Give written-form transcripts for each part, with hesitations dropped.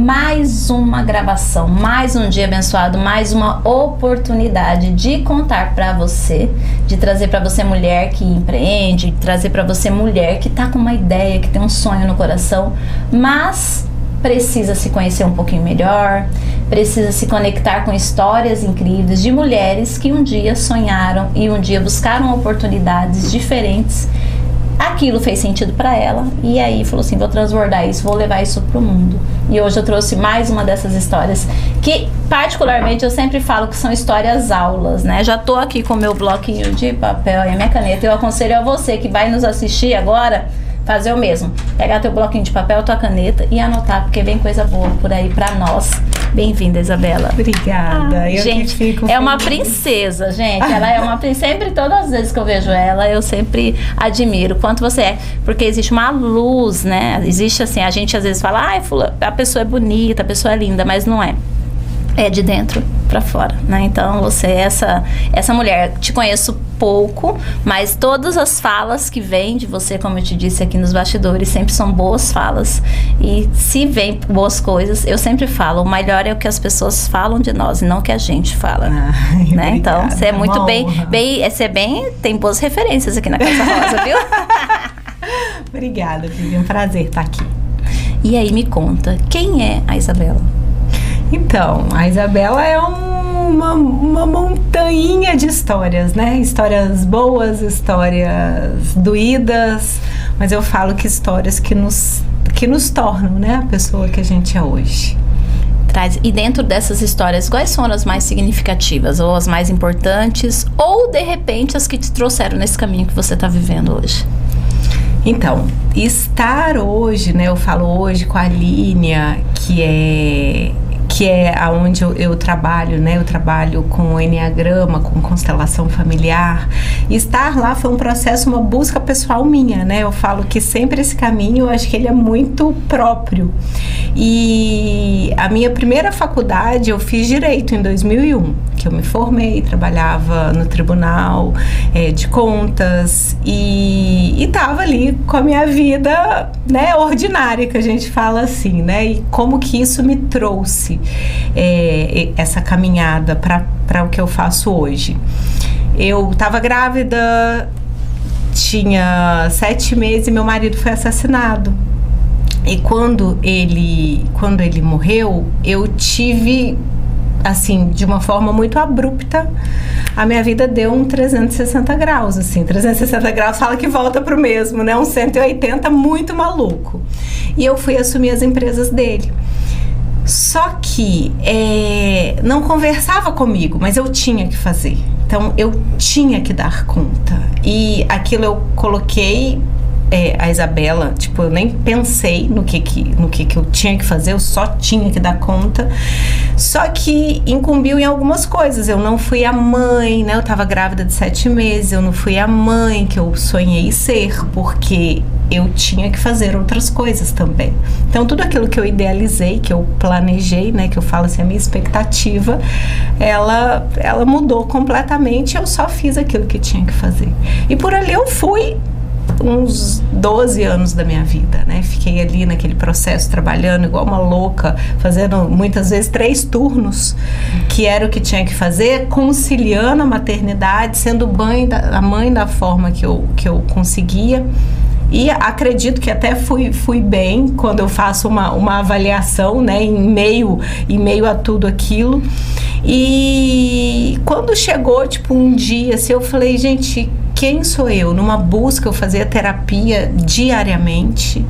mais uma gravação, mais um dia abençoado, mais uma oportunidade de contar para você, de trazer para você mulher que empreende, de trazer para você mulher que tá com uma ideia, que tem um sonho no coração, mas precisa se conhecer um pouquinho melhor, precisa se conectar com histórias incríveis de mulheres que um dia sonharam e um dia buscaram oportunidades diferentes. Aquilo fez sentido para ela e aí falou assim, vou transbordar isso, vou levar isso pro mundo. E hoje eu trouxe mais uma dessas histórias que particularmente eu sempre falo que são histórias aulas, né? Já tô aqui com o meu bloquinho de papel e a minha caneta. Eu aconselho a você que vai nos assistir agora fazer o mesmo, pegar teu bloquinho de papel, tua caneta e anotar, porque vem coisa boa por aí pra nós. Bem-vinda, Isabela. Obrigada. Eu gente, fico é uma princesa, gente. Ela é uma princesa. Sempre, todas as vezes que eu vejo ela, eu sempre admiro o quanto você é. Porque existe uma luz, né? Existe assim, a gente às vezes fala, a pessoa é bonita, a pessoa é linda, mas não é. É de dentro pra fora, né? Então você é essa mulher. Te conheço pouco, mas todas as falas que vêm de você, como eu te disse aqui nos bastidores, sempre são boas falas. E se vem boas coisas, eu sempre falo, o melhor é o que as pessoas falam de nós, e não o que a gente fala. Né? Então, você é muito tem boas referências aqui na Casa Rosa, viu? Obrigada, Vivi, é um prazer estar aqui. E aí, me conta, quem é a Isabela? Então, a Isabela é uma montanha de histórias, né? Histórias boas, histórias doídas, mas eu falo que histórias que nos tornam, né? A pessoa que a gente é hoje. E dentro dessas histórias, quais foram as mais significativas, ou as mais importantes, ou de repente as que te trouxeram nesse caminho que você está vivendo hoje? Então, estar hoje, né? Eu falo hoje com a Línia, que é aonde eu trabalho, né? Eu trabalho com o Enneagrama, com constelação familiar. E estar lá foi um processo, uma busca pessoal minha, né? Eu falo que sempre esse caminho, eu acho que ele é muito próprio. E a minha primeira faculdade eu fiz Direito em 2001, que eu me formei, trabalhava no Tribunal de Contas e estava ali com a minha vida, né, ordinária, que a gente fala assim, né? E como que isso me trouxe essa caminhada para o que eu faço hoje. Eu estava grávida, tinha 7 meses e meu marido foi assassinado. E quando ele morreu, eu tive, assim, de uma forma muito abrupta, a minha vida deu um 360 graus, assim. 360 graus fala que volta pro mesmo, né? Um 180 muito maluco. E eu fui assumir as empresas dele. Só que não conversava comigo, mas eu tinha que fazer. Então, eu tinha que dar conta. E aquilo eu coloquei a Isabela, tipo, eu nem pensei no que eu tinha que fazer, eu só tinha que dar conta. Só que incumbiu em algumas coisas. Eu não fui a mãe, né? Eu tava grávida de 7 meses, eu não fui a mãe que eu sonhei ser, porque eu tinha que fazer outras coisas também. Então, tudo aquilo que eu idealizei, que eu planejei, né? Que eu falo assim, a minha expectativa, ela mudou completamente. Eu só fiz aquilo que tinha que fazer. E por ali eu fui uns 12 anos da minha vida, né? Fiquei ali naquele processo, trabalhando igual uma louca, fazendo muitas vezes 3 turnos, que era o que tinha que fazer, conciliando a maternidade, sendo a mãe da forma que eu conseguia. E acredito que até fui bem quando eu faço uma avaliação, né, em meio a tudo aquilo. E quando chegou, tipo, um dia, assim, eu falei, gente, quem sou eu? Numa busca, eu fazia terapia diariamente,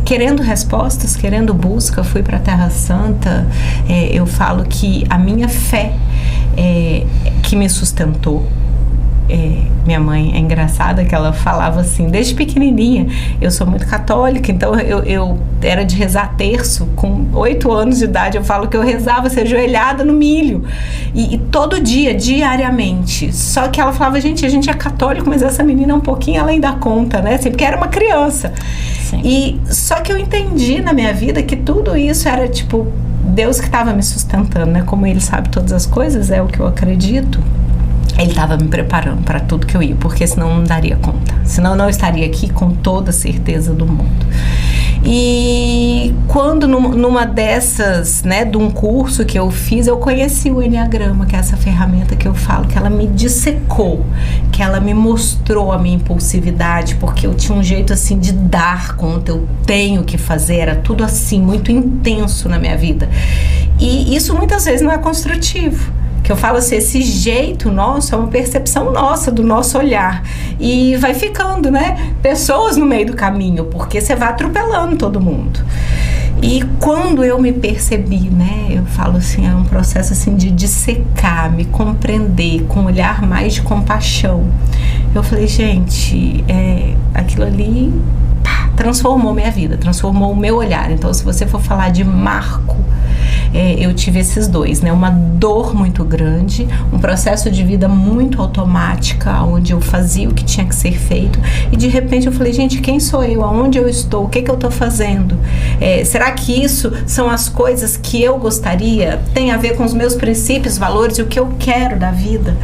querendo respostas, querendo busca. Fui para a Terra Santa. Eu falo que a minha fé que me sustentou. Minha mãe é engraçada que ela falava assim, desde pequenininha, eu sou muito católica, então eu era de rezar terço, com 8 anos de idade, eu falo que eu rezava assim, ajoelhada no milho, e todo dia, diariamente. Só que ela falava, gente, a gente é católico, mas essa menina um pouquinho além da conta, né, assim, porque era uma criança. Sim. E só que eu entendi na minha vida que tudo isso era tipo Deus que estava me sustentando, né, como Ele sabe todas as coisas, é o que eu acredito. Ele estava me preparando para tudo que eu ia, porque senão não daria conta. Senão eu não estaria aqui com toda a certeza do mundo. E quando numa dessas, né, de um curso que eu fiz, eu conheci o Enneagrama, que é essa ferramenta que eu falo, que ela me dissecou, que ela me mostrou a minha impulsividade, porque eu tinha um jeito assim de dar conta, eu tenho que fazer, era tudo assim, muito intenso na minha vida. E isso muitas vezes não é construtivo. Que eu falo assim, esse jeito nosso é uma percepção nossa, do nosso olhar. E vai ficando, né? Pessoas no meio do caminho, porque você vai atropelando todo mundo. E quando eu me percebi, né? Eu falo assim, é um processo assim de dissecar, me compreender, com um olhar mais de compaixão. Eu falei, gente, aquilo ali transformou minha vida, transformou o meu olhar. Então, se você for falar de marco, eu tive esses dois, né? Uma dor muito grande, um processo de vida muito automática, onde eu fazia o que tinha que ser feito, e de repente eu falei, gente, quem sou eu? Aonde eu estou? O que eu estou fazendo? Será que isso são as coisas que eu gostaria? Tem a ver com os meus princípios, valores e o que eu quero da vida?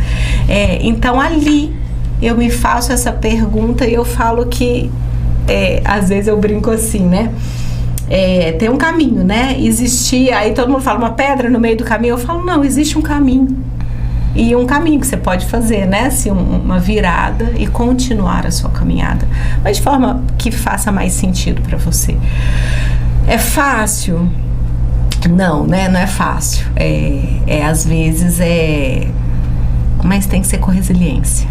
Então ali eu me faço essa pergunta e eu falo que às vezes eu brinco assim, né? Tem um caminho, né? Existia, aí todo mundo fala uma pedra no meio do caminho. Eu falo, não, existe um caminho. E um caminho que você pode fazer, né? Assim, uma virada e continuar a sua caminhada. Mas de forma que faça mais sentido para você. É fácil? Não, né? Não é fácil. Às vezes mas tem que ser com resiliência.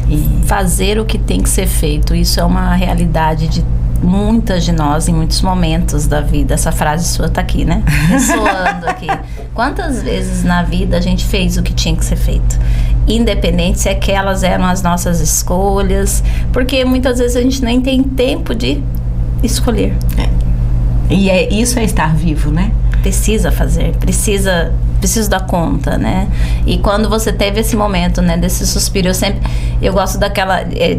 E fazer o que tem que ser feito. Isso é uma realidade de muitas de nós em muitos momentos da vida. Essa frase sua tá aqui, né? Ressoando aqui. Quantas vezes na vida a gente fez o que tinha que ser feito? Independente se aquelas eram as nossas escolhas, porque muitas vezes a gente nem tem tempo de escolher. E isso é estar vivo, né? Precisa fazer, preciso dar conta, né? E quando você teve esse momento, né, desse suspiro, eu gosto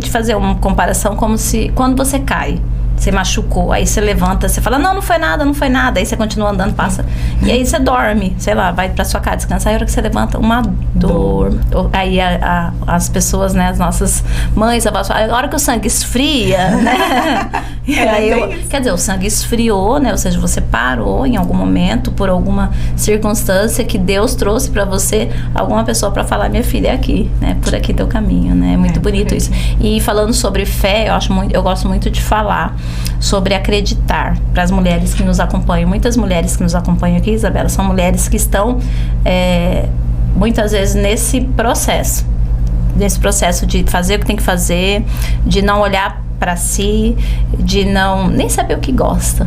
de fazer uma comparação como se, quando você cai, você machucou, aí você levanta, você fala, não foi nada, aí você continua andando, passa, e aí você dorme, sei lá, vai pra sua casa descansar, aí a hora que você levanta, uma dor. Aí as pessoas, né, as nossas mães, a hora que o sangue esfria, né? Quer dizer, o sangue esfriou, né? Ou seja, você parou em algum momento, por alguma circunstância que Deus trouxe pra você, alguma pessoa pra falar, minha filha, é aqui, né? Por aqui teu caminho, né? É muito bonito isso. E falando sobre fé, eu gosto muito de falar sobre acreditar para as mulheres que nos acompanham. Muitas mulheres que nos acompanham aqui, Isabela, são mulheres que estão muitas vezes nesse processo de fazer o que tem que fazer, de não olhar para si, de nem saber o que gosta,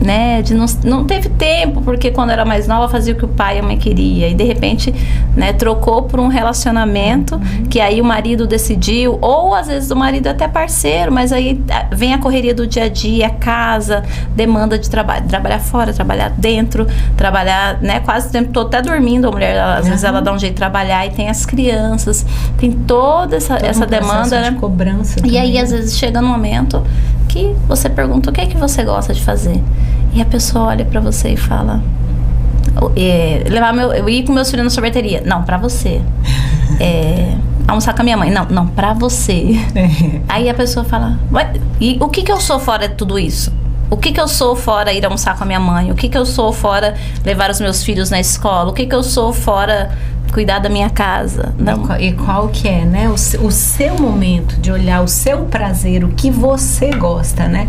né? De não teve tempo, porque quando era mais nova fazia o que o pai e a mãe queria, e de repente, né, trocou por um relacionamento que aí o marido decidiu, ou às vezes o marido é até parceiro, mas aí vem a correria do dia a dia, casa, demanda de trabalhar fora, trabalhar dentro, trabalhar, né, quase o tempo todo, até dormindo, a mulher, às vezes ela dá um jeito de trabalhar, e tem as crianças, tem toda essa demanda, né? De cobrança e também. aí às vezes chega num momento que você pergunta, o que é que você gosta de fazer? E a pessoa olha pra você e fala, eu ir com meus filhos na sorveteria, não, pra você. Almoçar com a minha mãe, não, pra você. Aí a pessoa fala, e o que eu sou fora de tudo isso? O que eu sou fora ir almoçar com a minha mãe? O que eu sou fora levar os meus filhos na escola? O que eu sou fora cuidar da minha casa? Não. E qual que é, né? O seu momento de olhar o seu prazer, o que você gosta, né?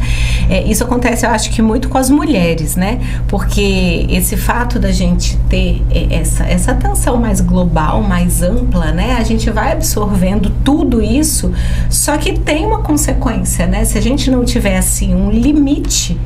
Isso acontece, eu acho que muito com as mulheres, né? Porque esse fato da gente ter essa atenção mais global, mais ampla, né? A gente vai absorvendo tudo isso, só que tem uma consequência, né? Se a gente não tiver, assim, um limite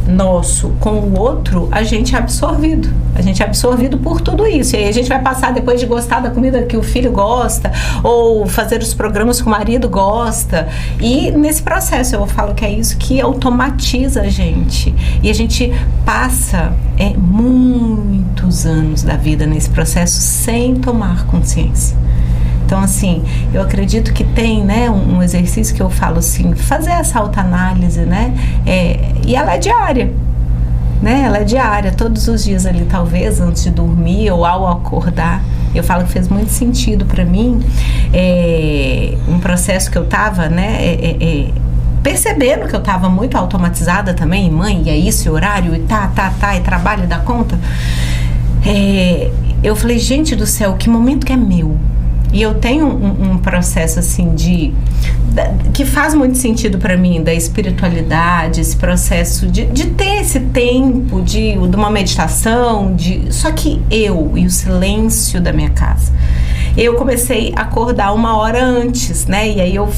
nosso com o outro, a gente é absorvido por tudo isso, e aí a gente vai passar depois de gostar da comida que o filho gosta, ou fazer os programas que o marido gosta, e nesse processo eu falo que é isso que automatiza a gente, e a gente passa muitos anos da vida nesse processo sem tomar consciência. Então, assim, eu acredito que tem, né, um exercício que eu falo assim, fazer essa autoanálise, né, e ela é diária, né, ela é diária, todos os dias ali, talvez, antes de dormir ou ao acordar. Eu falo que fez muito sentido para mim, um processo que eu tava, né, percebendo que eu estava muito automatizada também, mãe, e é isso, e horário, e e trabalho, e dá conta. Eu falei, gente do céu, que momento que é meu? E eu tenho um processo assim que faz muito sentido para mim, da espiritualidade, esse processo de ter esse tempo de uma meditação, só que eu e o silêncio da minha casa. Eu comecei a acordar 1 hora antes, né? E aí eu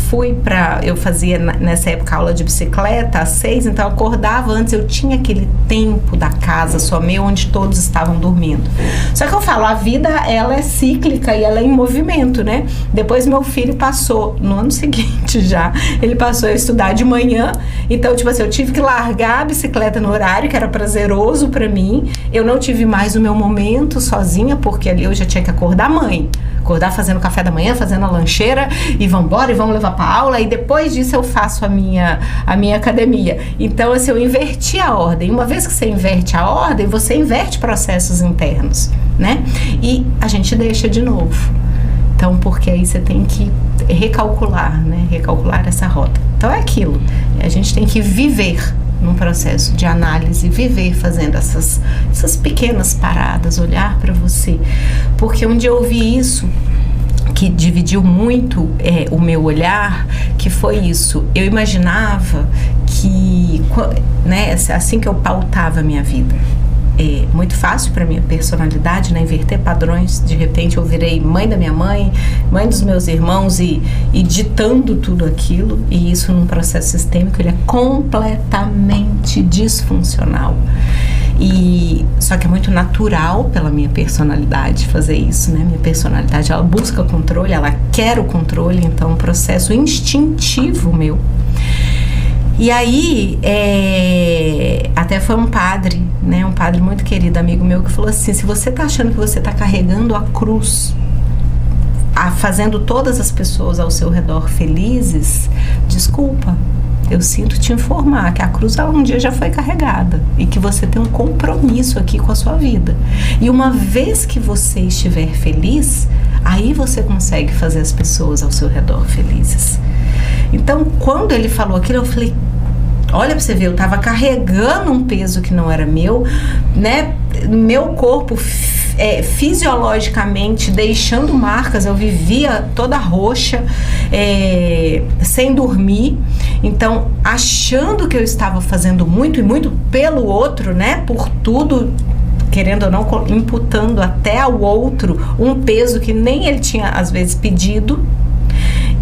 fazia nessa época aula de bicicleta às 6, então eu acordava antes, eu tinha aquele tempo da casa só meu, onde todos estavam dormindo. Só que eu falo, a vida, ela é cíclica e ela é em movimento, né? Depois meu filho passou, no ano seguinte já, ele passou a estudar de manhã, então tipo assim, eu tive que largar a bicicleta no horário que era prazeroso pra mim, eu não tive mais o meu momento sozinha, porque ali eu já tinha que acordar acordar fazendo café da manhã, fazendo a lancheira e vambora, e vamos levar pra aula, e depois disso eu faço a minha academia. Então assim, eu inverti a ordem. Uma vez que você inverte a ordem, você inverte processos internos, né? E a gente deixa de novo. Então, porque aí você tem que recalcular, né? Recalcular essa rota. Então é aquilo, a gente tem que viver num processo de análise, viver fazendo essas pequenas paradas, olhar para você. Porque um dia eu ouvi isso, que dividiu muito o meu olhar, que foi isso. Eu imaginava que, né, assim que eu pautava a minha vida, muito fácil para minha personalidade, né, inverter padrões. De repente eu virei mãe da minha mãe dos meus irmãos e ditando tudo aquilo, e isso num processo sistêmico, ele é completamente disfuncional. Só que é muito natural pela minha personalidade fazer isso, né? Minha personalidade, ela busca controle, ela quer o controle, então é um processo instintivo meu. E aí, até foi um padre, né? Um padre muito querido, amigo meu, que falou assim: se você tá achando que você tá carregando a cruz, fazendo todas as pessoas ao seu redor felizes, desculpa, eu sinto te informar que a cruz, ela um dia já foi carregada e que você tem um compromisso aqui com a sua vida. E uma vez que você estiver feliz, aí você consegue fazer as pessoas ao seu redor felizes. Então, quando ele falou aquilo, eu falei, olha pra você ver, eu tava carregando um peso que não era meu, né? Meu corpo fisiologicamente deixando marcas, eu vivia toda roxa, sem dormir, então achando que eu estava fazendo muito e muito pelo outro, né? Por tudo, querendo ou não, imputando até ao outro um peso que nem ele tinha às vezes pedido.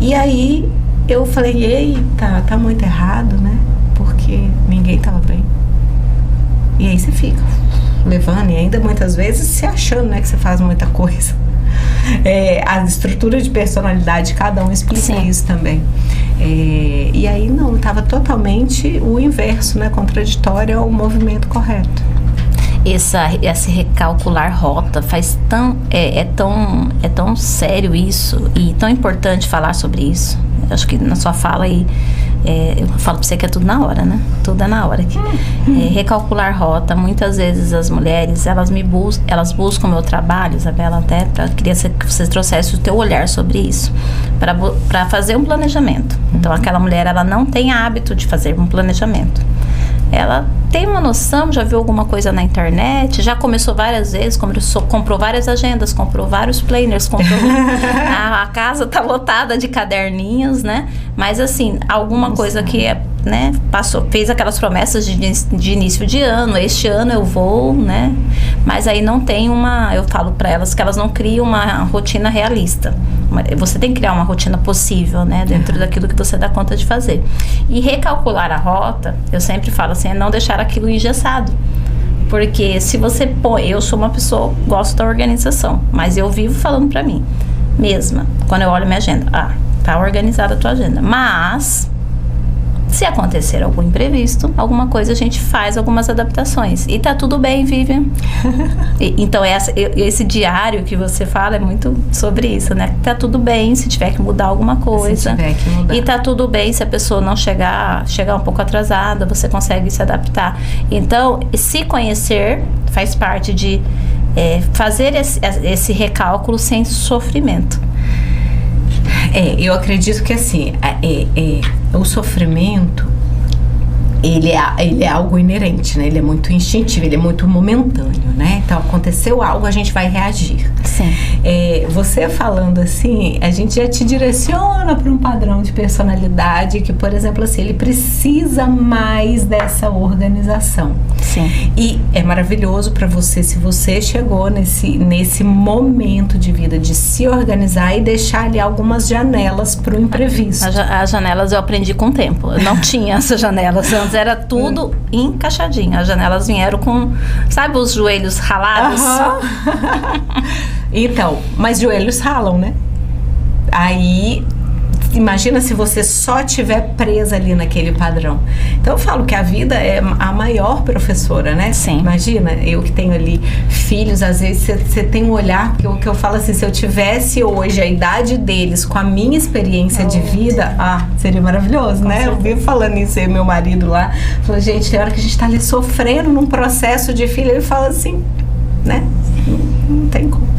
E aí eu falei, eita, tá muito errado, né? Porque ninguém tava bem. E aí você fica levando, e ainda muitas vezes se achando, né, que você faz muita coisa. A estrutura de personalidade de cada um explica Sim. isso também. E aí não, tava totalmente o inverso, né? Contraditório ao movimento correto. Esse recalcular rota é tão sério isso, e tão importante falar sobre isso. Eu acho que na sua fala aí, eu falo pra você que é tudo na hora, né? Tudo é na hora aqui. Recalcular rota, muitas vezes as mulheres, elas buscam o meu trabalho, Isabela, até queria que você trouxesse o teu olhar sobre isso, para fazer um planejamento. Então aquela mulher, ela não tem hábito de fazer um planejamento. Ela tem uma noção, já viu alguma coisa na internet, já começou várias vezes, comprou várias agendas, comprou vários planners, a casa tá lotada de caderninhos, né? Mas assim, alguma coisa que né, fez aquelas promessas de início de ano, este ano eu vou, né? Mas aí não tem eu falo para elas que elas não criam uma rotina realista. Você tem que criar uma rotina possível, né? Dentro daquilo que você dá conta de fazer. E recalcular a rota, eu sempre falo assim, é não deixar aquilo engessado. Porque se você põe, eu sou uma pessoa, gosto da organização, mas eu vivo falando pra mim mesma, quando eu olho minha agenda, tá organizada a tua agenda, mas se acontecer algum imprevisto, alguma coisa, a gente faz algumas adaptações. E tá tudo bem, Vivian. Então, esse diário que você fala é muito sobre isso, né? Tá tudo bem se tiver que mudar alguma coisa. Se tiver que mudar. E tá tudo bem se a pessoa não chegar um pouco atrasada, você consegue se adaptar. Então, se conhecer faz parte de fazer esse recálculo sem sofrimento. Eu acredito que assim, o sofrimento, ele é algo inerente, né? Ele é muito instintivo, ele é muito momentâneo, né? Então, aconteceu algo, a gente vai reagir. Sim. Você falando assim, a gente já te direciona para um padrão de personalidade que, por exemplo, assim, ele precisa mais dessa organização. Sim. E é maravilhoso para você, se você chegou nesse momento de vida de se organizar e deixar ali algumas janelas para o imprevisto. As janelas eu aprendi com o tempo. Eu não tinha essas janelas. Antes era tudo encaixadinho. As janelas vieram com, sabe, os joelhos ralados? Então, mas joelhos ralam, né? Aí, imagina se você só estiver presa ali naquele padrão. Então eu falo que a vida é a maior professora, né? Sim. Imagina, eu que tenho ali filhos, às vezes você tem um olhar que eu falo assim, se eu tivesse hoje a idade deles com a minha experiência de vida, seria maravilhoso, né? Eu vivo falando isso aí, meu marido lá, falou, gente, tem hora que a gente tá ali sofrendo num processo de filho, ele fala assim, né? Não tem como.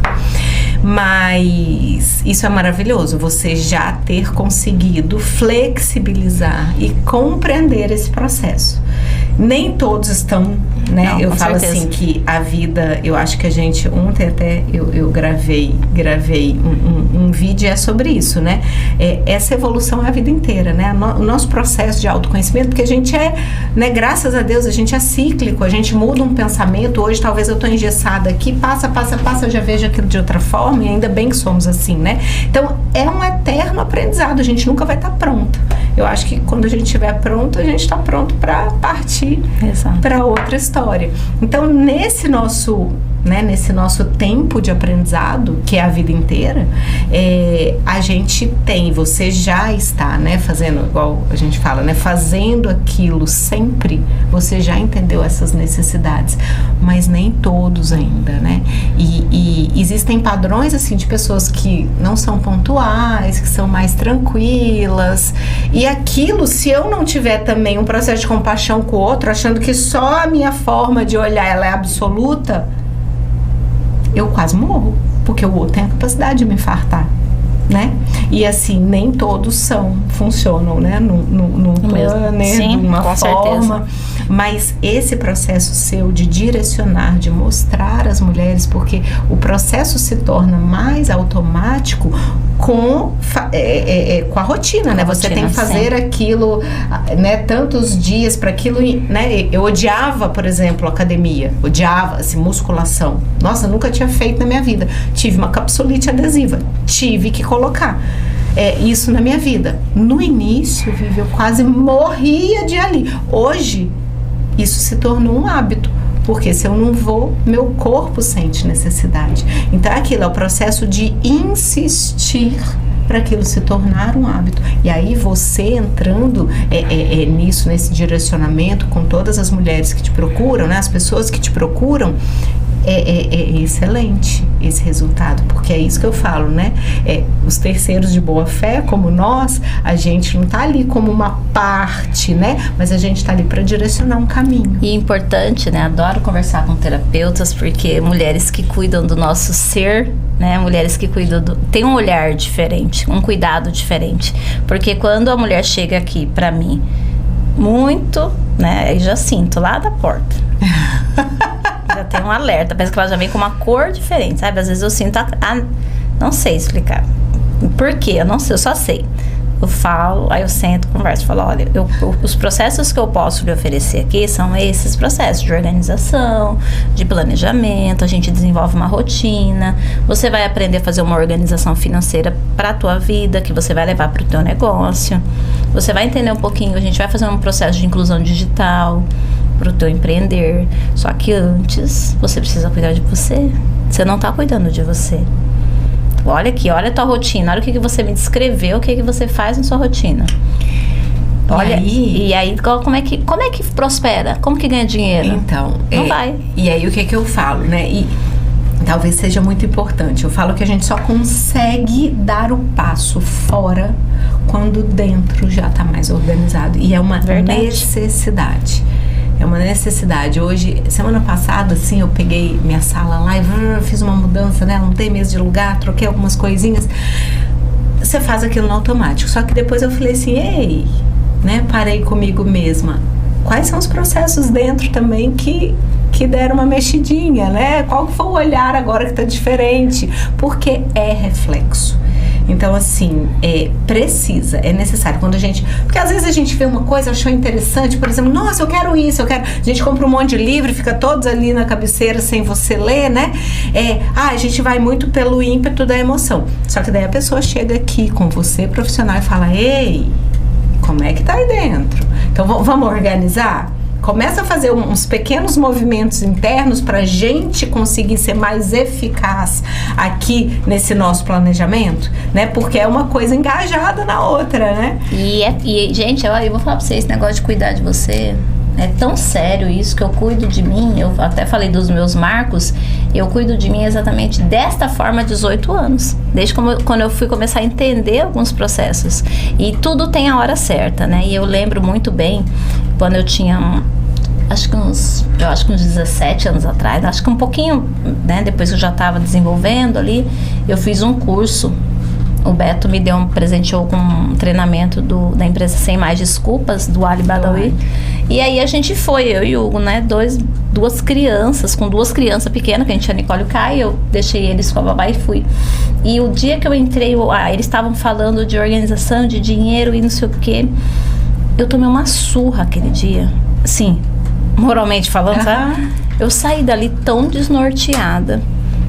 Mas isso é maravilhoso, você já ter conseguido flexibilizar e compreender esse processo. Nem todos estão, né? Não, eu falo certeza. assim que a vida, eu acho que a gente, ontem até eu gravei um vídeo é sobre isso, né? Essa evolução é a vida inteira, né? O nosso processo de autoconhecimento, porque a gente né? Graças a Deus, a gente é cíclico, a gente muda um pensamento. Hoje talvez eu tô engessada aqui, passa, eu já vejo aquilo de outra forma, e ainda bem que somos assim, né? Então, é um eterno aprendizado, a gente nunca vai estar pronto. Eu acho que quando a gente estiver pronto, a gente está pronto para partir para outra história. Então, nesse nosso tempo de aprendizado, que é a vida inteira, a gente você já está, né, fazendo, igual a gente fala, né, fazendo aquilo sempre, você já entendeu essas necessidades, mas nem todos ainda, né, e existem padrões, assim, de pessoas que não são pontuais, que são mais tranquilas, e aquilo, se eu não tiver também um processo de compaixão com o outro, achando que só a minha forma de olhar ela é absoluta, eu quase morro, porque o outro tem a capacidade de me infartar, né? E assim, nem todos funcionam, né? No planner, Sim, de uma com forma. certeza. Mas esse processo seu de direcionar, de mostrar às mulheres, porque o processo se torna mais automático com a rotina, né? Você tem que fazer aquilo, né? Tantos dias para aquilo, né? Eu odiava, por exemplo, academia, odiava, assim, musculação. Nossa, nunca tinha feito na minha vida. Tive uma capsulite adesiva, tive que colocar isso na minha vida. No início, Vivi, eu quase morria de ali. Hoje, isso se tornou um hábito. Porque se eu não vou, meu corpo sente necessidade. Então aquilo é o processo de insistir para aquilo se tornar um hábito. E aí você entrando nisso, nesse direcionamento com todas as mulheres que te procuram, né, as pessoas que te procuram, é excelente esse resultado, porque é isso que eu falo, né? Os terceiros de boa fé, como nós, a gente não tá ali como uma parte, né? Mas a gente tá ali para direcionar um caminho. E é importante, né? Adoro conversar com terapeutas, porque mulheres que cuidam do nosso ser, né? Mulheres que cuidam tem um olhar diferente, um cuidado diferente. Porque quando a mulher chega aqui para mim, muito, né? Eu já sinto lá da porta. Já tem um alerta, parece que ela já vem com uma cor diferente, sabe? Às vezes eu sinto não sei explicar por quê, eu não sei, eu só sei. Eu falo, aí eu sento, converso, falo, olha, os processos que eu posso lhe oferecer aqui são esses processos de organização, de planejamento, a gente desenvolve uma rotina, você vai aprender a fazer uma organização financeira para a tua vida, que você vai levar para o teu negócio, você vai entender um pouquinho, a gente vai fazer um processo de inclusão digital para o teu empreender, só que antes você precisa cuidar de você, você não está cuidando de você. Olha aqui, olha a tua rotina, olha o que você me descreveu, o que você faz na sua rotina. Olha, e aí como é que prospera? Como que ganha dinheiro? Então, não vai. E aí o que eu falo, né? E talvez seja muito importante. Eu falo que a gente só consegue dar o passo fora quando dentro já está mais organizado. E é uma necessidade. É uma necessidade. Hoje, semana passada, assim, eu peguei minha sala lá e fiz uma mudança, né? Não tem mesa de lugar, troquei algumas coisinhas. você faz aquilo no automático. Só que depois eu falei assim, ei, né? Parei comigo mesma. Quais são os processos dentro também que deram uma mexidinha, né? Qual que foi o olhar agora que tá diferente? Porque é reflexo. Então, assim, é necessário. Quando porque às vezes a gente vê uma coisa, achou interessante, por exemplo, nossa, eu quero isso, a gente compra um monte de livro, fica todos ali na cabeceira sem você ler, né? A gente vai muito pelo ímpeto da emoção. Só que daí a pessoa chega aqui com você, profissional, e fala, ei, como é que tá aí dentro? Então, vamos organizar? Começa a fazer uns pequenos movimentos internos para a gente conseguir ser mais eficaz aqui nesse nosso planejamento, né? Porque é uma coisa engajada na outra, né? E gente, eu vou falar para vocês, esse negócio de cuidar de você é tão sério isso, que eu cuido de mim, eu até falei dos meus marcos, eu cuido de mim exatamente desta forma há 18 anos, desde quando eu fui começar a entender alguns processos, e tudo tem a hora certa, né? E eu lembro muito bem, quando eu tinha acho que uns 17 anos atrás, acho que um pouquinho, né, depois que eu já estava desenvolvendo ali, eu fiz um curso. O Beto me presenteou com um treinamento da empresa Sem Mais Desculpas, do Ali Badawi. E aí a gente foi, eu e o Hugo, né, duas crianças pequenas, que a gente tinha Nicole e o Caio, eu deixei eles com a babá e fui. E o dia que eu entrei, eles estavam falando de organização, de dinheiro e não sei o quê. Eu tomei uma surra aquele dia, assim, moralmente falando, sabe? Eu saí dali tão desnorteada.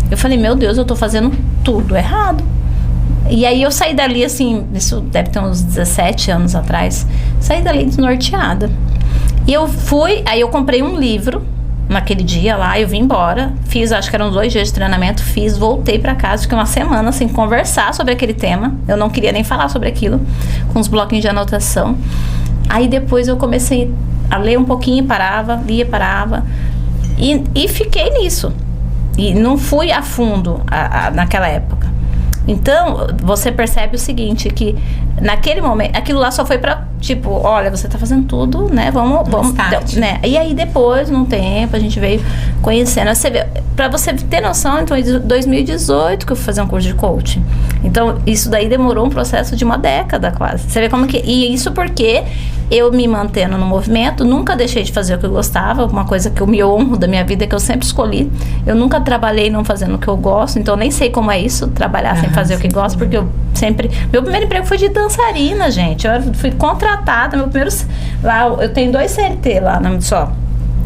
Eu falei, meu Deus, eu tô fazendo tudo errado. E aí eu saí dali, assim, isso deve ter uns 17 anos atrás, saí dali desnorteada. E aí eu comprei um livro naquele dia lá, eu vim embora, acho que eram 2 dias de treinamento, voltei pra casa, fiquei uma semana sem conversar sobre aquele tema, eu não queria nem falar sobre aquilo, com os bloquinhos de anotação. Aí depois eu comecei a ler um pouquinho, lia, parava, e fiquei nisso. E não fui a fundo naquela época. Então, você percebe o seguinte, que naquele momento, aquilo lá só foi pra, tipo, olha, você tá fazendo tudo, né, vamos né? E aí depois, num tempo, a gente veio conhecendo, pra você ter noção, então, em 2018 que eu fui fazer um curso de coaching. Então, isso daí demorou um processo de uma década quase. Você vê como que... E isso porque eu me mantendo no movimento, nunca deixei de fazer o que eu gostava, uma coisa que eu me honro da minha vida, que eu sempre escolhi. Eu nunca trabalhei não fazendo o que eu gosto, então eu nem sei como é isso, trabalhar sem fazer o que gosto, porque eu sempre... Meu primeiro emprego foi de dançarina, gente. Eu fui contratada, meu primeiro... Lá, eu tenho 2 CLT lá, só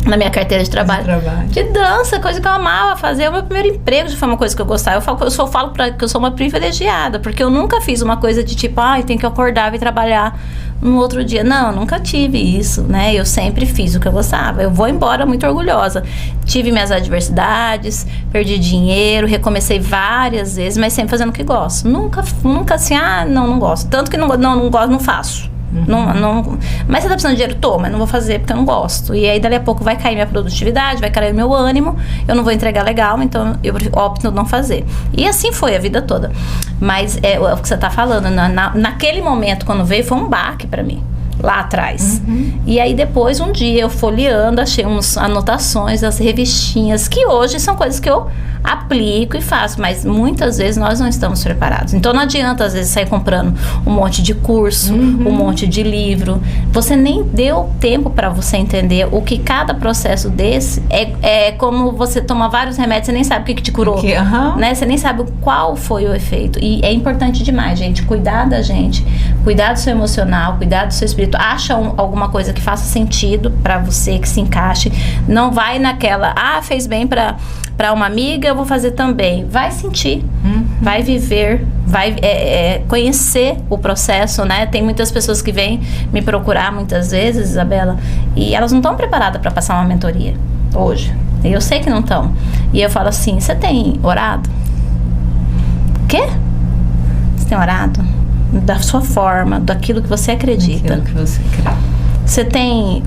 na minha carteira de trabalho. De dança, coisa que eu amava fazer. O meu primeiro emprego já foi uma coisa que eu gostava. Eu falo que eu sou uma privilegiada, porque eu nunca fiz uma coisa de tipo, tem que acordar e trabalhar no outro dia. Não, eu nunca tive isso, né? Eu sempre fiz o que eu gostava. Eu vou embora muito orgulhosa. Tive minhas adversidades, perdi dinheiro, recomecei várias vezes, mas sempre fazendo o que gosto. Nunca assim, não gosto. Tanto que não gosto, não faço. Não, mas você tá precisando de dinheiro? Mas não vou fazer porque eu não gosto. E aí, dali a pouco, vai cair minha produtividade, vai cair o meu ânimo, eu não vou entregar legal, então eu opto não fazer. E assim foi a vida toda. Mas é o que você tá falando, naquele momento, quando veio, foi um baque pra mim, lá atrás. E aí, depois, um dia, eu folheando, achei umas anotações das revistinhas, que hoje são coisas que eu aplico e faço, mas muitas vezes nós não estamos preparados. Então não adianta às vezes sair comprando um monte de curso, um monte de livro. Você nem deu tempo para você entender o que cada processo desse é como você toma vários remédios, você nem sabe o que te curou, né? Você nem sabe qual foi o efeito. E é importante demais, gente, cuidar da gente, cuidar do seu emocional, cuidar do seu espírito. Acha alguma coisa que faça sentido para você, que se encaixe. Não vai naquela, fez bem para uma amiga, eu vou fazer também. Vai sentir, vai viver, vai conhecer o processo, né? Tem muitas pessoas que vêm me procurar muitas vezes, Isabela, e elas não estão preparadas para passar uma mentoria hoje. Eu sei que não estão. E eu falo assim, você tem orado? Quê? Você tem orado? Da sua forma, daquilo que você acredita. Daquilo que você acredita. Você tem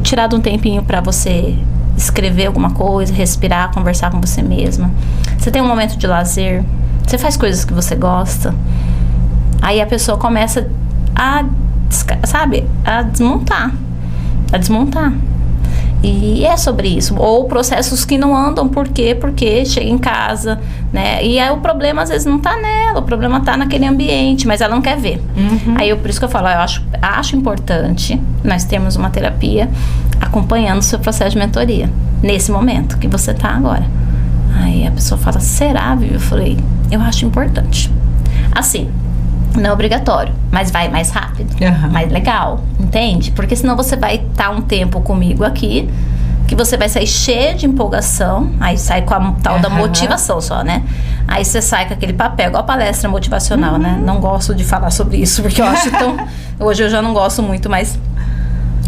tirado um tempinho para você escrever alguma coisa, respirar, conversar com você mesma? Você tem um momento de lazer? Você faz coisas que você gosta? Aí a pessoa começa a desmontar. E é sobre isso. Ou processos que não andam, por quê? Porque chega em casa, né? E aí o problema às vezes não tá nela, o problema tá naquele ambiente, mas ela não quer ver. Aí por isso que eu falo, eu acho importante nós termos uma terapia acompanhando o seu processo de mentoria, nesse momento que você tá agora. Aí a pessoa fala, será, Vivi? Eu falei, eu acho importante. Assim, não é obrigatório, mas vai mais rápido, mais legal, entende? Porque senão você vai estar um tempo comigo aqui, que você vai sair cheio de empolgação, aí sai com a tal da motivação só, né? Aí você sai com aquele papel, igual a palestra motivacional, né? Não gosto de falar sobre isso, porque eu acho tão... Hoje eu já não gosto muito, mas...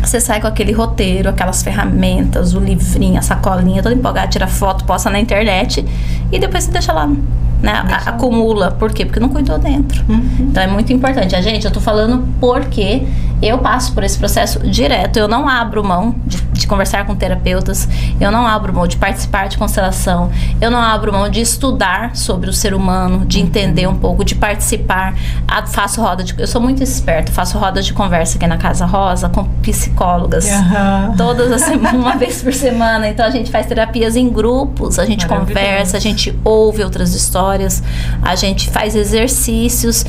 Você sai com aquele roteiro, aquelas ferramentas, o livrinho, a sacolinha, toda empolgada, tira foto, posta na internet e depois você deixa lá, né? Acumula. Por quê? Porque não cuidou dentro. Então é muito importante. Gente, eu tô falando porque eu passo por esse processo direto. Eu não abro mão de conversar com terapeutas, eu não abro mão de participar de constelação, eu não abro mão de estudar sobre o ser humano, de entender um pouco, de participar. Eu sou muito esperta, faço rodas de conversa aqui na Casa Rosa com psicólogas, uma vez por semana. Então a gente faz terapias em grupos, a gente conversa, a gente ouve outras histórias, a gente faz exercícios.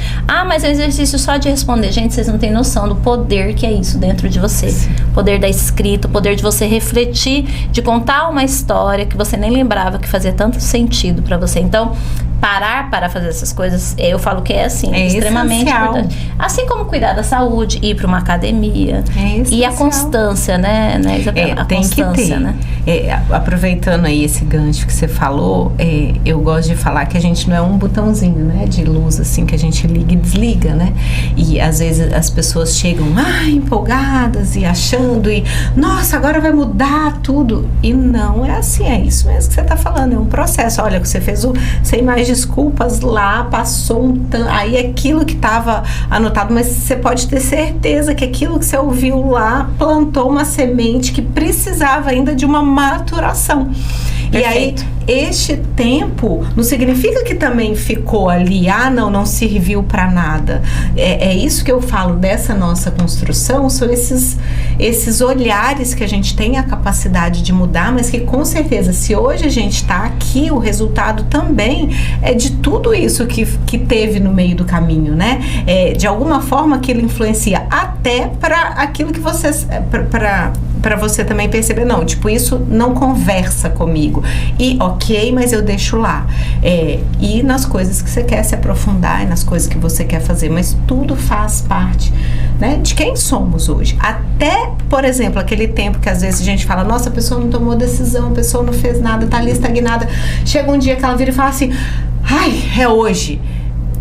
Mas é exercício só de responder. Gente, vocês não têm noção do poder que é isso dentro de você. O poder da escrita, o poder de você refletir, de contar uma história que você nem lembrava que fazia tanto sentido pra você. Então, parar para fazer essas coisas, eu falo que é assim, extremamente importante. Assim como cuidar da saúde, ir para uma academia. E a constância, né, Isabela? A constância, né? Aproveitando aí esse gancho que você falou, eu gosto de falar que a gente não é um botãozinho, né, de luz, assim, que a gente liga e desliga, né? E às vezes as pessoas chegam empolgadas e achando, nossa, agora vai mudar tudo. E não é assim, é isso mesmo que você tá falando, é um processo. Olha, você fez sem mais desculpas lá, passou aí aquilo que estava anotado, mas você pode ter certeza que aquilo que você ouviu lá plantou uma semente que precisava ainda de uma maturação. Perfeito. E aí, este tempo não significa que também ficou ali, não serviu para nada. É isso que eu falo dessa nossa construção, são esses olhares que a gente tem a capacidade de mudar, mas que com certeza, se hoje a gente está aqui, o resultado também é de tudo isso que teve no meio do caminho, né? De alguma forma aquilo influencia até para aquilo que você... para você também perceber, não, tipo, isso não conversa comigo. E ok, mas eu deixo lá. E nas coisas que você quer se aprofundar, e nas coisas que você quer fazer, mas tudo faz parte, né, de quem somos hoje. Até, por exemplo, aquele tempo que às vezes a gente fala, nossa, a pessoa não tomou decisão, a pessoa não fez nada, tá ali estagnada. Chega um dia que ela vira e fala assim, é hoje.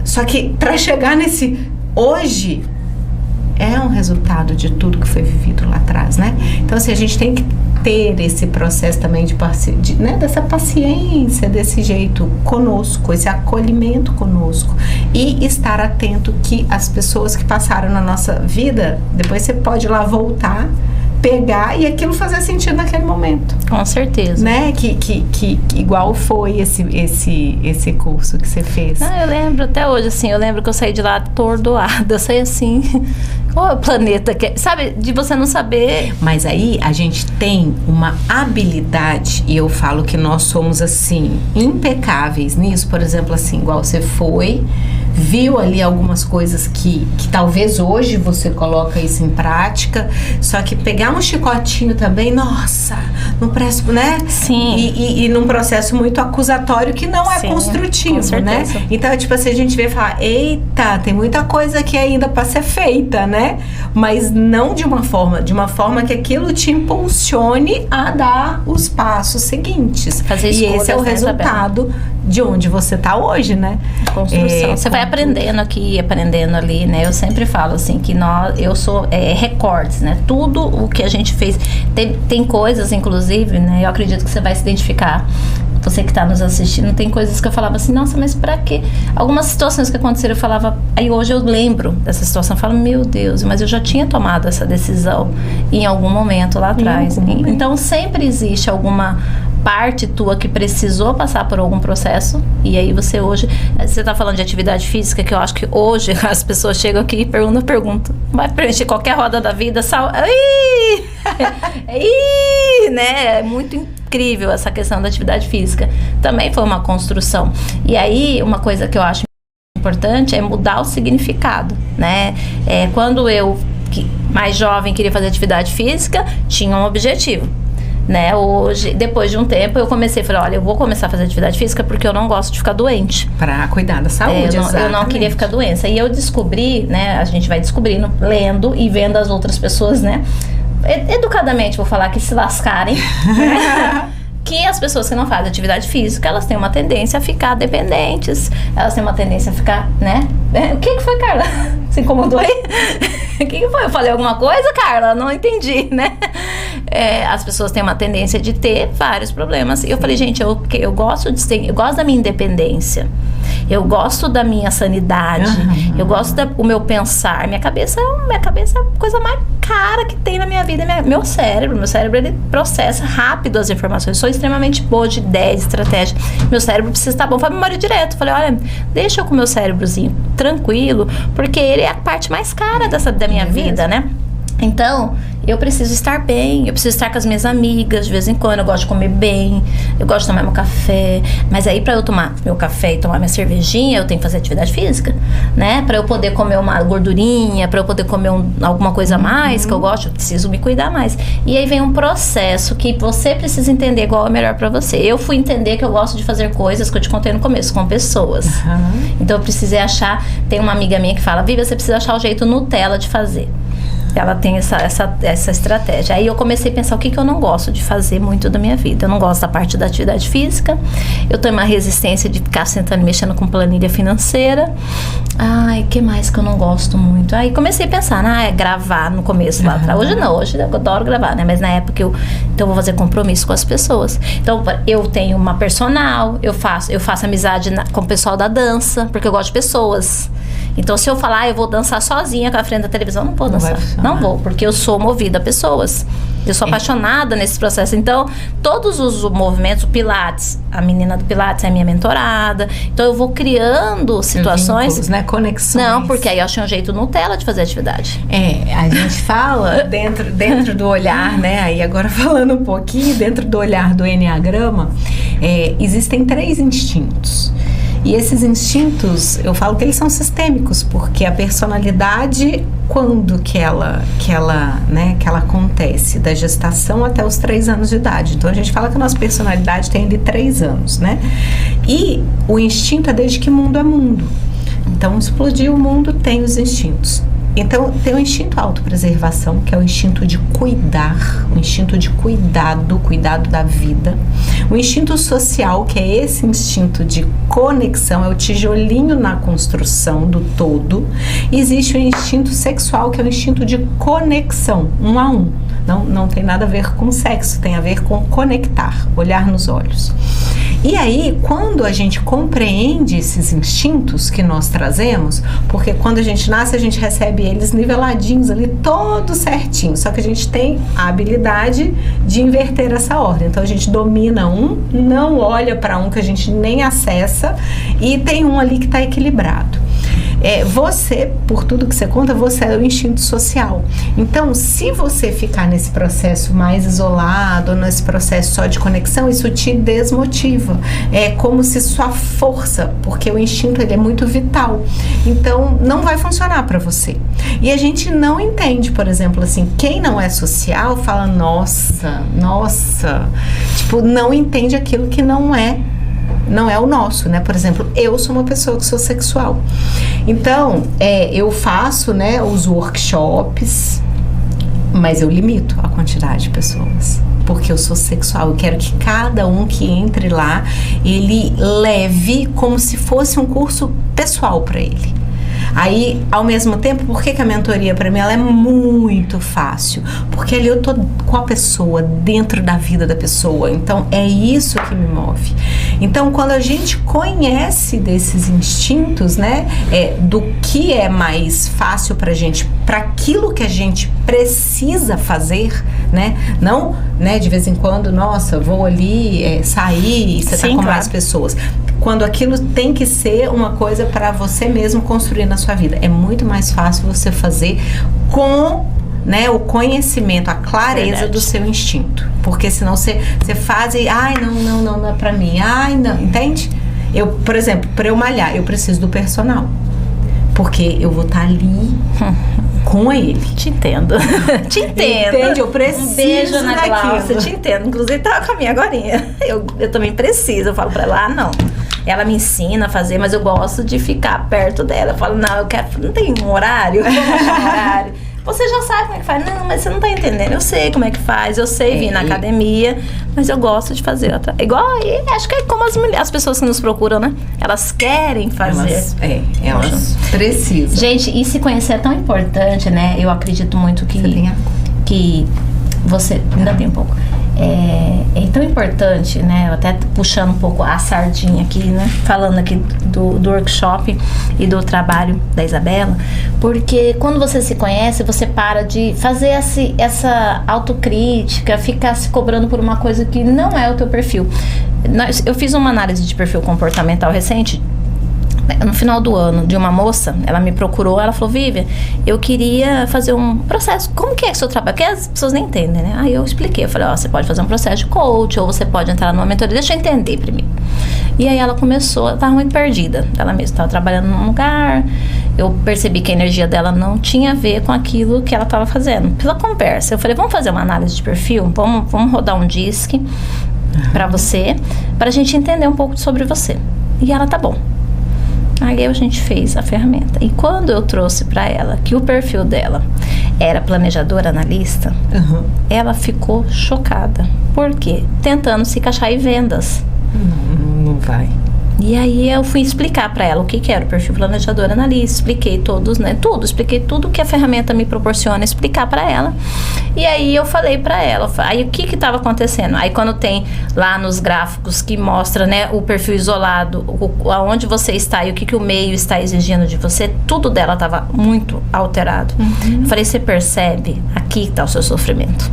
Só que para chegar nesse hoje, é um resultado de tudo que foi vivido lá atrás, né? Então, assim, a gente tem que ter esse processo também né, dessa paciência, desse jeito conosco, esse acolhimento conosco, e estar atento que as pessoas que passaram na nossa vida, depois você pode ir lá voltar, pegar e aquilo fazer sentido naquele momento. Com certeza. Né? Que igual foi esse curso que você fez. Eu lembro até hoje, assim, eu lembro que eu saí de lá atordoada, eu saí assim, qual é o planeta que... Sabe, de você não saber... Mas aí a gente tem uma habilidade, e eu falo que nós somos, assim, impecáveis nisso, por exemplo, assim, igual você viu ali algumas coisas que talvez hoje você coloca isso em prática, só que pegar um chicotinho também, nossa, não presta, né? Sim. E num processo muito acusatório que não é construtivo, né? Então, tipo assim, a gente vê e fala, eita, tem muita coisa aqui ainda para ser feita, né? Mas não de uma forma que aquilo te impulsione a dar os passos seguintes. Fazer escolhas, e esse é o resultado de onde você tá hoje, né? Construção. Você vai aprendendo aqui, aprendendo ali, né? Eu sempre falo assim que eu sou recortes, né? Tudo o que a gente fez, tem coisas, inclusive, né? Eu acredito que você vai se identificar. Você que está nos assistindo, tem coisas que eu falava assim, nossa, mas pra quê? Algumas situações que aconteceram, eu falava, aí hoje eu lembro dessa situação, eu falo, meu Deus, mas eu já tinha tomado essa decisão em algum momento lá atrás. Então sempre existe alguma parte tua que precisou passar por algum processo, e aí você hoje, você tá falando de atividade física, que eu acho que hoje as pessoas chegam aqui e perguntam, vai preencher qualquer roda da vida, né? É muito incrível essa questão da atividade física. Também foi uma construção. E aí, uma coisa que eu acho importante é mudar o significado, né? Quando eu, mais jovem, queria fazer atividade física, tinha um objetivo. Né? Hoje, depois de um tempo, eu comecei a falar, olha, eu vou começar a fazer atividade física porque eu não gosto de ficar doente. Pra cuidar da saúde, eu não queria ficar doente. E eu descobri, né? A gente vai descobrindo, lendo e vendo as outras pessoas, né? Educadamente, vou falar que se lascarem. Que as pessoas que não fazem atividade física, elas têm uma tendência a ficar dependentes. Elas têm uma tendência a ficar, né? O que foi, Carla? Se incomodou aí? O que foi? Eu falei alguma coisa, Carla? Não entendi, né? As pessoas têm uma tendência de ter vários problemas. E eu falei, gente, eu gosto da minha independência. Eu gosto da minha sanidade. Eu gosto do meu pensar. Minha cabeça é a coisa mais cara que tem na minha vida. Meu cérebro, ele processa rápido as informações. Sou extremamente boa de ideia, de estratégia. Meu cérebro precisa estar bom. Foi memória direto. Falei, olha, deixa eu com o meu cérebrozinho tranquilo, porque ele é a parte mais cara da minha vida, né? Então, eu preciso estar bem, eu preciso estar com as minhas amigas de vez em quando, eu gosto de comer bem, eu gosto de tomar meu café, mas aí pra eu tomar meu café e tomar minha cervejinha, eu tenho que fazer atividade física, né? Pra eu poder comer uma gordurinha, pra eu poder comer alguma coisa a mais que eu gosto, eu preciso me cuidar mais. E aí vem um processo que você precisa entender qual é melhor pra você. Eu fui entender que eu gosto de fazer coisas que eu te contei no começo, com pessoas. Então eu precisei achar, tem uma amiga minha que fala, Vivi, você precisa achar o jeito Nutella de fazer. Ela tem essa estratégia. Aí eu comecei a pensar o que eu não gosto de fazer muito da minha vida. Eu não gosto da parte da atividade física. Eu tenho uma resistência de ficar sentando e mexendo com planilha financeira. Ai, o que mais que eu não gosto muito? Aí comecei a pensar, gravar no começo lá atrás. Hoje não, hoje eu adoro gravar, né? Mas na época então eu vou fazer compromisso com as pessoas. Então eu tenho uma personal, eu faço amizade com o pessoal da dança, porque eu gosto de pessoas. Então se eu falar, eu vou dançar sozinha com a frente da televisão, não vou dançar. Não vou, porque eu sou movida a pessoas. Eu sou apaixonada nesse processo. Então, todos os movimentos, o Pilates, a menina do Pilates é minha mentorada. Então, eu vou criando situações... Vínculos, né? Conexões. Não, porque aí eu achei um jeito Nutella de fazer atividade. A gente fala dentro do olhar, né? Aí agora falando um pouquinho, dentro do olhar do Enneagrama, existem 3 instintos. E esses instintos, eu falo que eles são sistêmicos, porque a personalidade, quando que ela acontece, da gestação até os 3 anos de idade. Então a gente fala que a nossa personalidade tem ali 3 anos, né? E o instinto é desde que mundo é mundo. Então explodiu o mundo, tem os instintos. Então, tem o instinto autopreservação, que é o instinto de cuidar, o instinto de cuidado da vida. O instinto social, que é esse instinto de conexão, é o tijolinho na construção do todo. E existe o instinto sexual, que é o instinto de conexão, 1 a 1. Não tem nada a ver com sexo, tem a ver com conectar, olhar nos olhos. E aí, quando a gente compreende esses instintos que nós trazemos, porque quando a gente nasce, a gente recebe eles niveladinhos ali, todos certinhos, só que a gente tem a habilidade de inverter essa ordem. Então a gente domina um, não olha para um que a gente nem acessa, e tem um ali que está equilibrado. Você, por tudo que você conta, você é o instinto social. Então, se você ficar nesse processo mais isolado, nesse processo só de conexão, isso te desmotiva. É como se sua força, porque o instinto ele é muito vital, então não vai funcionar para você. E a gente não entende, por exemplo, assim, quem não é social fala, nossa, tipo, não entende aquilo que não é o nosso, né? Por exemplo, eu sou uma pessoa que sou sexual. Então, eu faço, né, os workshops, mas eu limito a quantidade de pessoas, porque eu sou sexual. Eu quero que cada um que entre lá, ele leve como se fosse um curso pessoal para ele. Aí, ao mesmo tempo, por que a mentoria para mim ela é muito fácil? Porque ali eu tô com a pessoa, dentro da vida da pessoa. Então, é isso que me move. Então, quando a gente conhece desses instintos, né, do que é mais fácil pra gente, para aquilo que a gente precisa fazer, né? Não, né, de vez em quando, nossa, vou ali sair e você tá com mais pessoas. Quando aquilo tem que ser uma coisa para você mesmo construir na sua vida. É muito mais fácil você fazer com né, o conhecimento, a clareza Verdade. do seu instinto. Porque senão você faz e, ai, não é pra mim. Ai, não, entende? Eu, por exemplo, pra eu malhar, eu preciso do personal. Porque eu vou estar ali com ele. Te entendo. Te entendo. Entende? Eu preciso Um beijo, Ana daquilo. Cláudia. Te entendo. Inclusive, tava com a minha agorinha. Eu também preciso. Eu falo pra ela, não. Ela me ensina a fazer, mas eu gosto de ficar perto dela. Eu falo, não, eu quero... Não tem um horário? Vamos achar um horário. Você já sabe como é que faz. Não, mas você não tá entendendo. Eu sei como é que faz. Eu sei vir na academia. Mas eu gosto de fazer outra. Igual, acho que é como as pessoas que nos procuram, né? Elas querem fazer. Elas precisam. Gente, e se conhecer é tão importante, né? Eu acredito muito que... Você tem água? Que você... Ainda tem um pouco. É tão importante, né? Eu até puxando um pouco a sardinha aqui, né? Falando aqui do workshop e do trabalho da Isabela. Porque quando você se conhece, você para de fazer essa autocrítica, ficar se cobrando por uma coisa que não é o teu perfil. Eu fiz uma análise de perfil comportamental recente, no final do ano, de uma moça. Ela me procurou, ela falou, Vivian, eu queria fazer um processo. Como que é o seu trabalho? Porque as pessoas nem entendem, né? Aí eu expliquei, eu falei, você pode fazer um processo de coach, ou você pode entrar numa mentoria, deixa eu entender primeiro. E aí ela começou, ela estava muito perdida, ela mesma estava trabalhando num lugar, eu percebi que a energia dela não tinha a ver com aquilo que ela estava fazendo. Pela conversa, eu falei, vamos fazer uma análise de perfil? Vamos rodar um disque pra você, pra gente entender um pouco sobre você. E ela, tá bom. Aí a gente fez a ferramenta. E quando eu trouxe para ela que o perfil dela era planejadora analista, ela ficou chocada. Por quê? Tentando se encaixar em vendas. Não vai. E aí eu fui explicar para ela o que era o perfil planejador analista, expliquei todos, né, expliquei tudo que a ferramenta me proporciona, explicar para ela. E aí eu falei para ela, aí o que estava acontecendo? Aí quando tem lá nos gráficos que mostra, né, o perfil isolado, aonde você está e o que o meio está exigindo de você, tudo dela estava muito alterado. Eu falei, você percebe? Aqui está o seu sofrimento.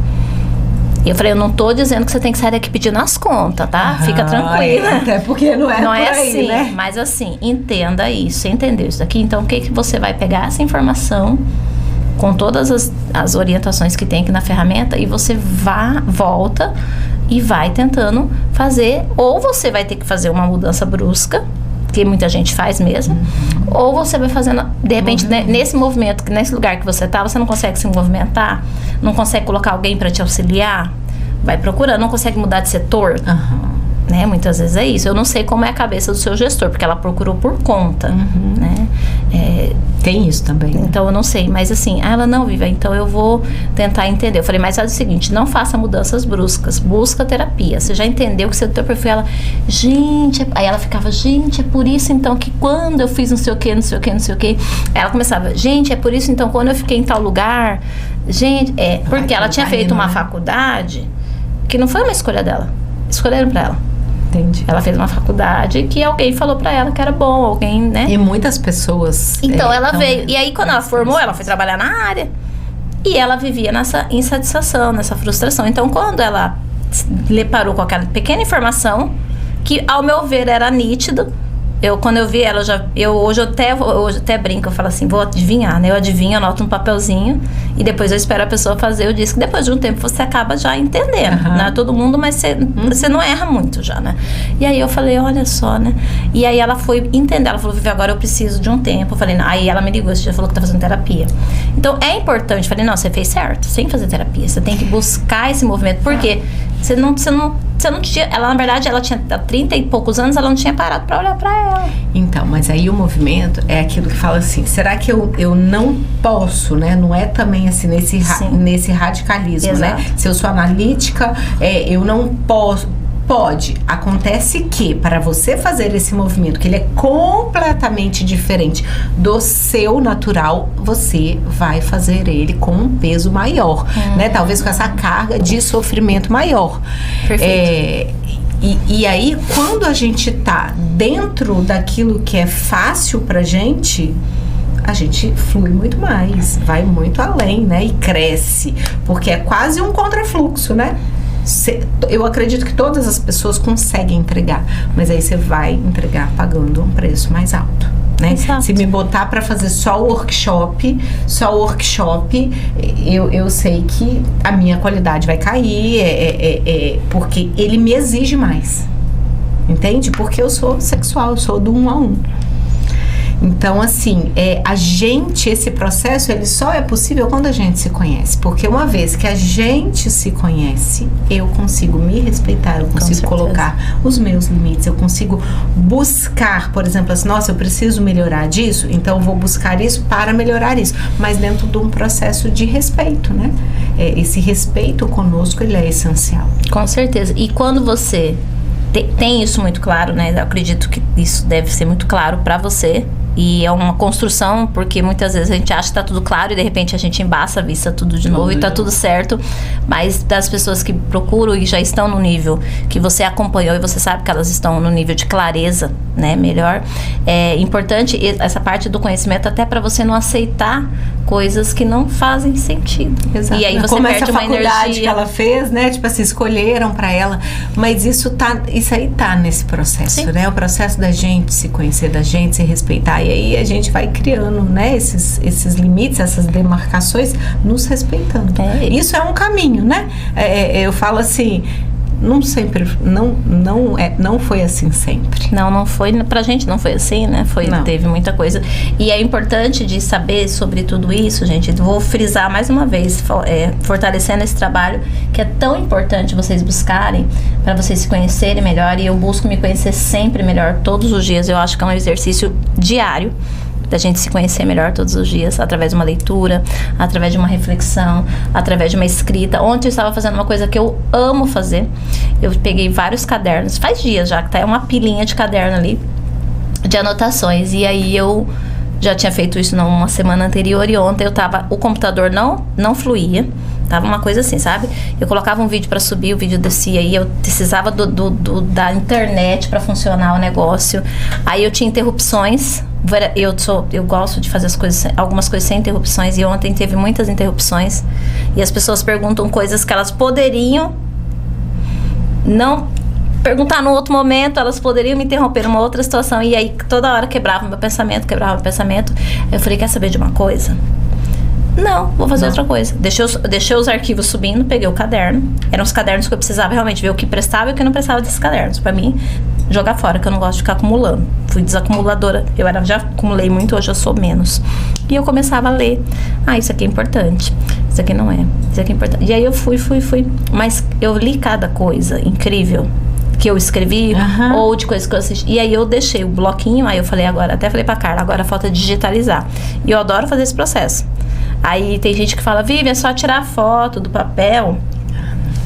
E eu falei, eu não tô dizendo que você tem que sair daqui pedindo as contas, tá? Fica tranquila. Até porque não é Não é por aí, assim, né? mas assim, entenda isso, você entendeu isso daqui? Então, o que você vai pegar essa informação com todas as orientações que tem aqui na ferramenta e você volta e vai tentando fazer, ou você vai ter que fazer uma mudança brusca, que muita gente faz mesmo, ou você vai fazendo, de repente, nesse movimento, nesse lugar que você tá, você não consegue se movimentar, não consegue colocar alguém para te auxiliar, vai procurando, não consegue mudar de setor, né? Muitas vezes é isso. Eu não sei como é a cabeça do seu gestor, porque ela procurou por conta, né? Tem isso também. Então eu não sei, mas assim, ela não, Viva, então eu vou tentar entender. Eu falei, mas faz o seguinte, não faça mudanças bruscas, busca terapia. Você já entendeu que você tem o perfil? Ela, gente, aí ela ficava, gente, é por isso então que quando eu fiz não sei o que, não sei o que, não sei o que, ela começava, gente, é por isso então quando eu fiquei em tal lugar, gente, porque ela tinha feito uma faculdade que não foi uma escolha dela, escolheram pra ela. Entendi. Ela fez uma faculdade que alguém falou pra ela que era bom, alguém, né? E muitas pessoas... Então ela veio. E aí quando ela formou, ela foi trabalhar na área. E ela vivia nessa insatisfação, nessa frustração. Então quando ela deparou com aquela pequena informação, que ao meu ver era nítido, quando eu vi ela, hoje eu até brinco, eu falo assim, vou adivinhar, né? Eu adivinho, anoto um papelzinho e depois eu espero a pessoa fazer o disco. Depois de um tempo você acaba já entendendo, né? Todo mundo, mas você não erra muito já, né? E aí eu falei, olha só, né? E aí ela foi entender, ela falou, Vivi, agora eu preciso de um tempo. Eu falei, não. Aí ela me ligou, você já falou que tá fazendo terapia. Então é importante, eu falei, não, você fez certo, você tem que fazer terapia, você tem que buscar esse movimento, porque você não tinha, ela na verdade, ela tinha 30 e poucos anos, ela não tinha parado pra olhar pra ela. Então, mas aí o movimento é aquilo que fala assim, será que eu não posso, né? Não é também assim, nesse radicalismo, Exato. né? Se eu sou analítica, eu não posso. Pode. Acontece que para você fazer esse movimento, que ele é completamente diferente do seu natural, você vai fazer ele com um peso maior, né? Talvez com essa carga de sofrimento maior. Perfeito. E aí, quando a gente tá dentro daquilo que é fácil pra gente, a gente flui muito mais, vai muito além, né? E cresce, porque é quase um contrafluxo, né? Eu acredito que todas as pessoas conseguem entregar, mas aí você vai entregar pagando um preço mais alto. né? Exato. Se me botar para fazer só workshop, eu sei que a minha qualidade vai cair, porque ele me exige mais, entende? Porque eu sou sexual, eu sou do 1 a 1. Então, assim, esse processo, ele só é possível quando a gente se conhece. Porque uma vez que a gente se conhece, eu consigo me respeitar, eu consigo colocar os meus limites, eu consigo buscar, por exemplo, assim, nossa, eu preciso melhorar disso, então eu vou buscar isso para melhorar isso. Mas dentro de um processo de respeito, né? Esse respeito conosco, ele é essencial. Com certeza. E quando você tem isso muito claro, né? Eu acredito que isso deve ser muito claro pra você. E é uma construção, porque muitas vezes a gente acha que tá tudo claro e de repente a gente embaça a vista tudo de novo e tá tudo certo. Mas das pessoas que procuram e já estão no nível que você acompanhou e você sabe que elas estão no nível de clareza, né, melhor, é importante essa parte do conhecimento até para você não aceitar coisas que não fazem sentido. Exato. E aí você como perde essa uma faculdade energia que ela fez, né? Tipo assim, escolheram para ela. Mas isso aí tá nesse processo, Sim. né? O processo da gente se conhecer, da gente se respeitar. E aí a gente vai criando, né? Esses limites, essas demarcações, nos respeitando. Isso é um caminho, né? Eu falo assim, não foi assim sempre. Não foi, pra gente não foi assim, né? Teve muita coisa. E é importante de saber sobre tudo isso, gente. Vou frisar mais uma vez, fortalecendo esse trabalho, que é tão importante vocês buscarem, para vocês se conhecerem melhor. E eu busco me conhecer sempre melhor, todos os dias. Eu acho que é um exercício diário da gente se conhecer melhor todos os dias, através de uma leitura, através de uma reflexão, através de uma escrita. Ontem eu estava fazendo uma coisa que eu amo fazer. Eu peguei vários cadernos, faz dias já que tá uma pilinha de caderno ali, de anotações. E aí eu já tinha feito isso numa semana anterior e ontem o computador não fluía. Tava uma coisa assim, sabe? Eu colocava um vídeo pra subir, o vídeo descia e eu precisava da internet pra funcionar o negócio. Aí eu tinha interrupções. Eu gosto de fazer algumas coisas sem interrupções, e ontem teve muitas interrupções. E as pessoas perguntam coisas que elas poderiam não perguntar no outro momento, elas poderiam me interromper numa outra situação. E aí toda hora quebrava meu pensamento. Eu falei, quer saber de uma coisa? Não, vou fazer outra coisa. Deixei os arquivos subindo, peguei o caderno. Eram os cadernos que eu precisava realmente ver o que prestava e o que não prestava desses cadernos. Pra mim, jogar fora, que eu não gosto de ficar acumulando. Fui desacumuladora. Já acumulei muito, hoje eu sou menos. E eu começava a ler. Isso aqui é importante. Isso aqui não é. Isso aqui é importante. E aí eu fui. Mas eu li cada coisa incrível que eu escrevi, ou de coisas que eu assisti. E aí eu deixei o bloquinho, aí eu falei até falei pra Carla, agora falta digitalizar. E eu adoro fazer esse processo. Aí tem gente que fala, Vivi, é só tirar a foto do papel.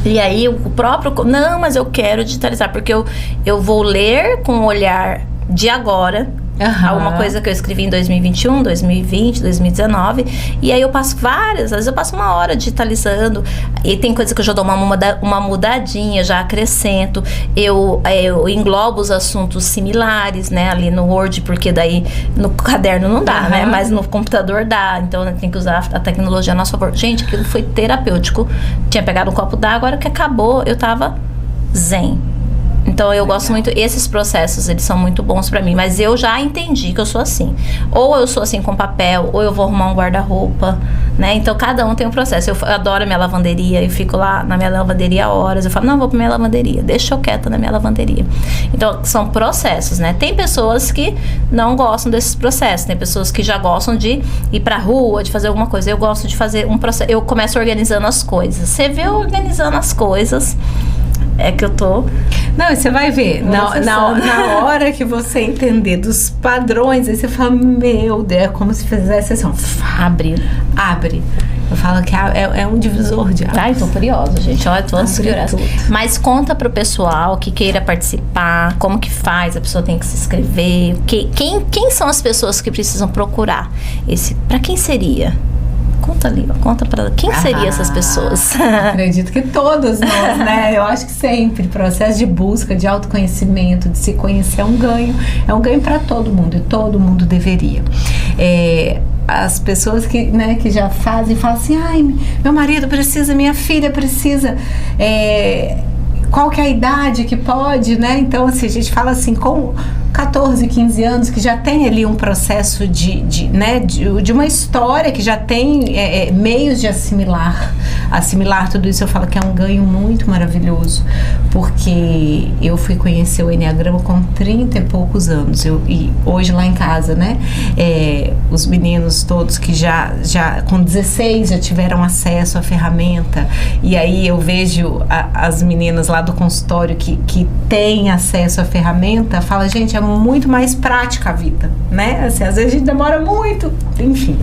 E aí o próprio... Não, mas eu quero digitalizar, porque eu vou ler com o olhar de agora, alguma coisa que eu escrevi em 2021, 2020, 2019. E aí eu passo às vezes eu passo uma hora digitalizando. E tem coisa que eu já dou uma mudadinha, já acrescento. Eu englobo os assuntos similares, né, ali no Word, porque daí no caderno não dá, né, mas no computador dá. Então tem que usar a tecnologia a nosso favor. Gente, aquilo foi terapêutico. Tinha pegado um copo d'água, agora que acabou, eu tava zen. Então eu gosto muito, esses processos, eles são muito bons pra mim, mas eu já entendi que eu sou assim. Ou eu sou assim com papel, ou eu vou arrumar um guarda-roupa, né? Então cada um tem um processo. Eu adoro a minha lavanderia, eu fico lá na minha lavanderia horas, eu falo, não, vou pra minha lavanderia, deixa eu quieta na minha lavanderia. Então são processos, né? Tem pessoas que não gostam desses processos, tem pessoas que já gostam de ir pra rua, de fazer alguma coisa. Eu gosto de fazer um processo, eu começo organizando as coisas. Você vê eu organizando as coisas, é que eu tô... Não, você vai ver, na hora que você entender dos padrões, aí você fala, meu Deus, é como se fizesse assim, abre. Eu falo que é um divisor de águas. Tô curiosa, gente. Olha, tô curiosa. Mas conta pro pessoal que queira participar, como que faz, a pessoa tem que se inscrever. Quem são as pessoas que precisam procurar? Pra quem seria? Conta ali, conta pra quem seriam essas pessoas? Acredito que todas nós, né? Eu acho que sempre, processo de busca, de autoconhecimento, de se conhecer é um ganho para todo mundo, e todo mundo deveria. As pessoas que já fazem, falam assim, ai, meu marido precisa, minha filha precisa, qual que é a idade que pode, né? Então, assim, a gente fala assim, 14, 15 anos, que já tem ali um processo de uma história, que já tem meios de assimilar tudo isso. Eu falo que é um ganho muito maravilhoso, porque eu fui conhecer o Enneagrama com 30 e poucos anos, e hoje lá em casa, né, os meninos todos que já com 16 já tiveram acesso à ferramenta, e aí eu vejo as meninas lá do consultório que têm acesso à ferramenta, fala, gente, é muito mais prática a vida, né? Assim, às vezes a gente demora muito, enfim.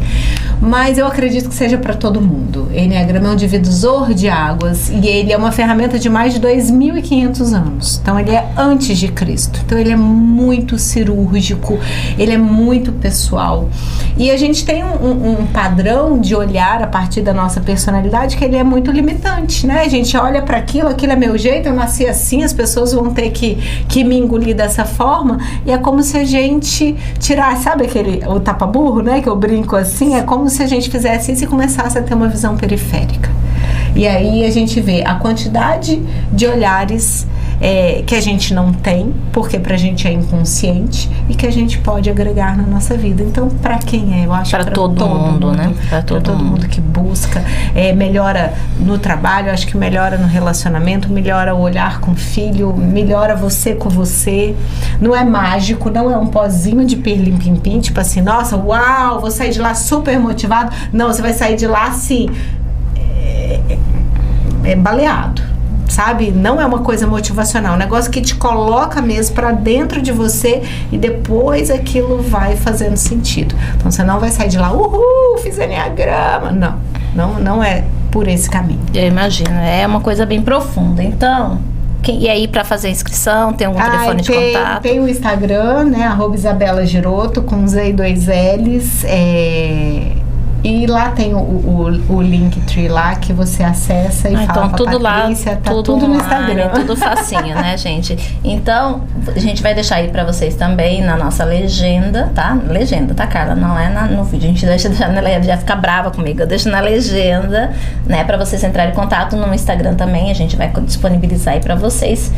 Mas eu acredito que seja para todo mundo. O Enneagrama é um divisor de águas, e ele é uma ferramenta de mais de 2.500 anos. Então ele é antes de Cristo. Então ele é muito cirúrgico, ele é muito pessoal. E a gente tem um padrão de olhar a partir da nossa personalidade que ele é muito limitante, né? A gente olha para aquilo é meu jeito, eu nasci assim, as pessoas vão ter que me engolir dessa forma, e é como se a gente tirasse, sabe o tapa-burro, né? Que eu brinco assim, é como se a gente fizesse isso e começasse a ter uma visão periférica. E aí a gente vê a quantidade de olhares que a gente não tem, porque pra gente é inconsciente, e que a gente pode agregar na nossa vida. Então, pra quem eu acho que pra todo mundo, né? Pra todo mundo que busca, melhora no trabalho, acho que melhora no relacionamento, melhora o olhar com o filho, melhora você com você. Não é mágico, não é um pozinho de pirlim-pim-pim, tipo assim, nossa, uau, vou sair de lá super motivado. Não, você vai sair de lá assim, baleado, sabe? Não é uma coisa motivacional, é um negócio que te coloca mesmo pra dentro de você, e depois aquilo vai fazendo sentido. Então você não vai sair de lá, fiz Enneagrama. Não é por esse caminho. Eu imagino, é uma coisa bem profunda. Então, e aí, para fazer a inscrição, tem algum telefone de contato? Tem o Instagram, né? @Isabela Giroto, com Z e 2 L's. E lá tem o Linktree lá, que você acessa e fala então, com tudo a Patrícia, lá, tá tudo tudo no online, Instagram. tudo facinho, né, gente? Então, a gente vai deixar aí pra vocês também na nossa legenda, tá? Legenda, tá, Carla? Não é no vídeo, a gente deixa na legenda, já fica brava comigo, eu deixo na legenda, né, pra vocês entrarem em contato no Instagram também, a gente vai disponibilizar aí pra vocês,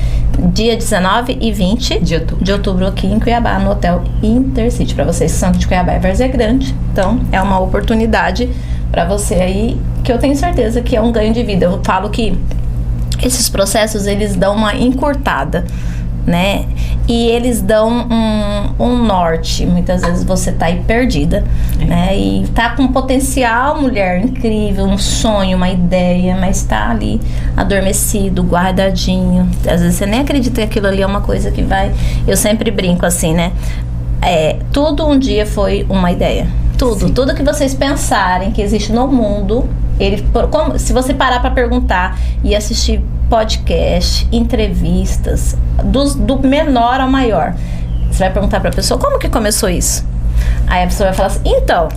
dia 19 e 20 de outubro aqui em Cuiabá, no Hotel Intercity, pra vocês que são de Cuiabá e Várzea Grande. Então, é uma oportunidade para você aí, que eu tenho certeza que é um ganho de vida. Eu falo que esses processos, eles dão uma encurtada, né? E eles dão um norte. Muitas vezes você tá aí perdida, né? E tá com potencial, mulher, incrível, um sonho, uma ideia, mas tá ali adormecido, guardadinho. Às vezes você nem acredita que aquilo ali é uma coisa que vai... Eu sempre brinco assim, né? Tudo um dia foi uma ideia. Tudo que vocês pensarem que existe no mundo, se você parar para perguntar e assistir podcast, entrevistas, do menor ao maior, você vai perguntar para a pessoa, como que começou isso? Aí a pessoa vai falar assim, então,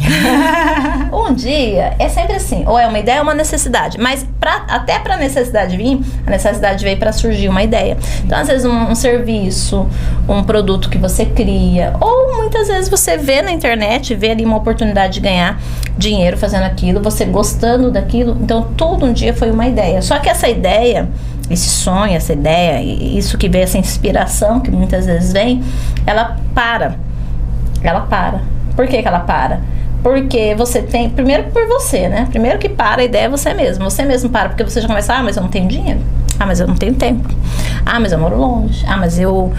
um dia, é sempre assim, ou é uma ideia ou uma necessidade, mas até pra necessidade vir, a necessidade veio para surgir uma ideia. Então, às vezes, um serviço, um produto que você cria, ou muitas vezes você vê na internet, vê ali uma oportunidade de ganhar dinheiro fazendo aquilo, você gostando daquilo, então tudo um dia foi uma ideia. Só que essa ideia, esse sonho, essa ideia, isso que veio, essa inspiração que muitas vezes vem, ela para. Por que ela para? Porque você tem, primeiro por você, né? Primeiro que para a ideia é você mesmo. Você mesmo para, porque você já começa, mas eu não tenho dinheiro. Mas eu não tenho tempo. Mas eu moro longe. Mas eu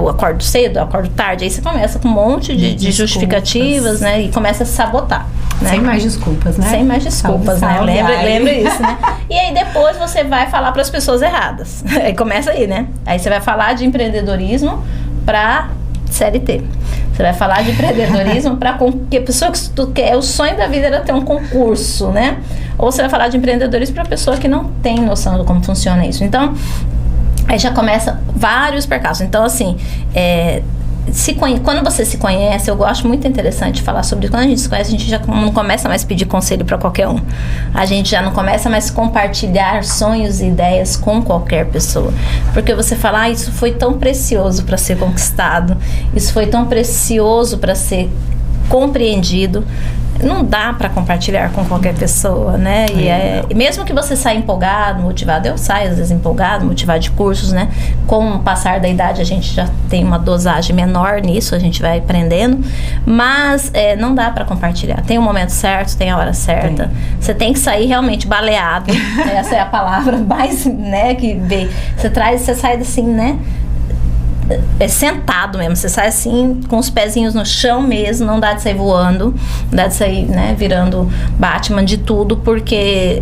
acordo cedo, eu acordo tarde. Aí você começa com um monte de justificativas, né? E começa a se sabotar. Né? Sem mais desculpas, né? Sem mais desculpas, né? Lembra isso, né? E aí depois você vai falar para as pessoas erradas. Aí começa aí, né? Aí você vai falar de empreendedorismo para CLT. Você vai falar de empreendedorismo para que a pessoa que quer, o sonho da vida era ter um concurso, né? Ou você vai falar de empreendedorismo para pessoa que não tem noção de como funciona isso. Então, aí já começa vários percalços. Então, assim, quando você se conhece, eu gosto muito interessante falar sobre isso. Quando a gente se conhece, a gente já não começa mais a pedir conselho para qualquer um. A gente já não começa mais a compartilhar sonhos e ideias com qualquer pessoa. Porque você fala, isso foi tão precioso para ser conquistado, isso foi tão precioso para ser compreendido. não dá para compartilhar com qualquer pessoa, né? E mesmo que você saia empolgado, motivado, eu saio às vezes empolgado, motivado de cursos, né? Com o passar da idade a gente já tem uma dosagem menor nisso, a gente vai aprendendo, mas não dá para compartilhar. Tem o momento certo, tem a hora certa. Você tem que sair realmente baleado. Essa é a palavra mais, né, que veio. Você sai assim, né? Sentado mesmo, você sai assim com os pezinhos no chão mesmo, não dá de sair voando, não dá de sair, né, virando Batman de tudo, porque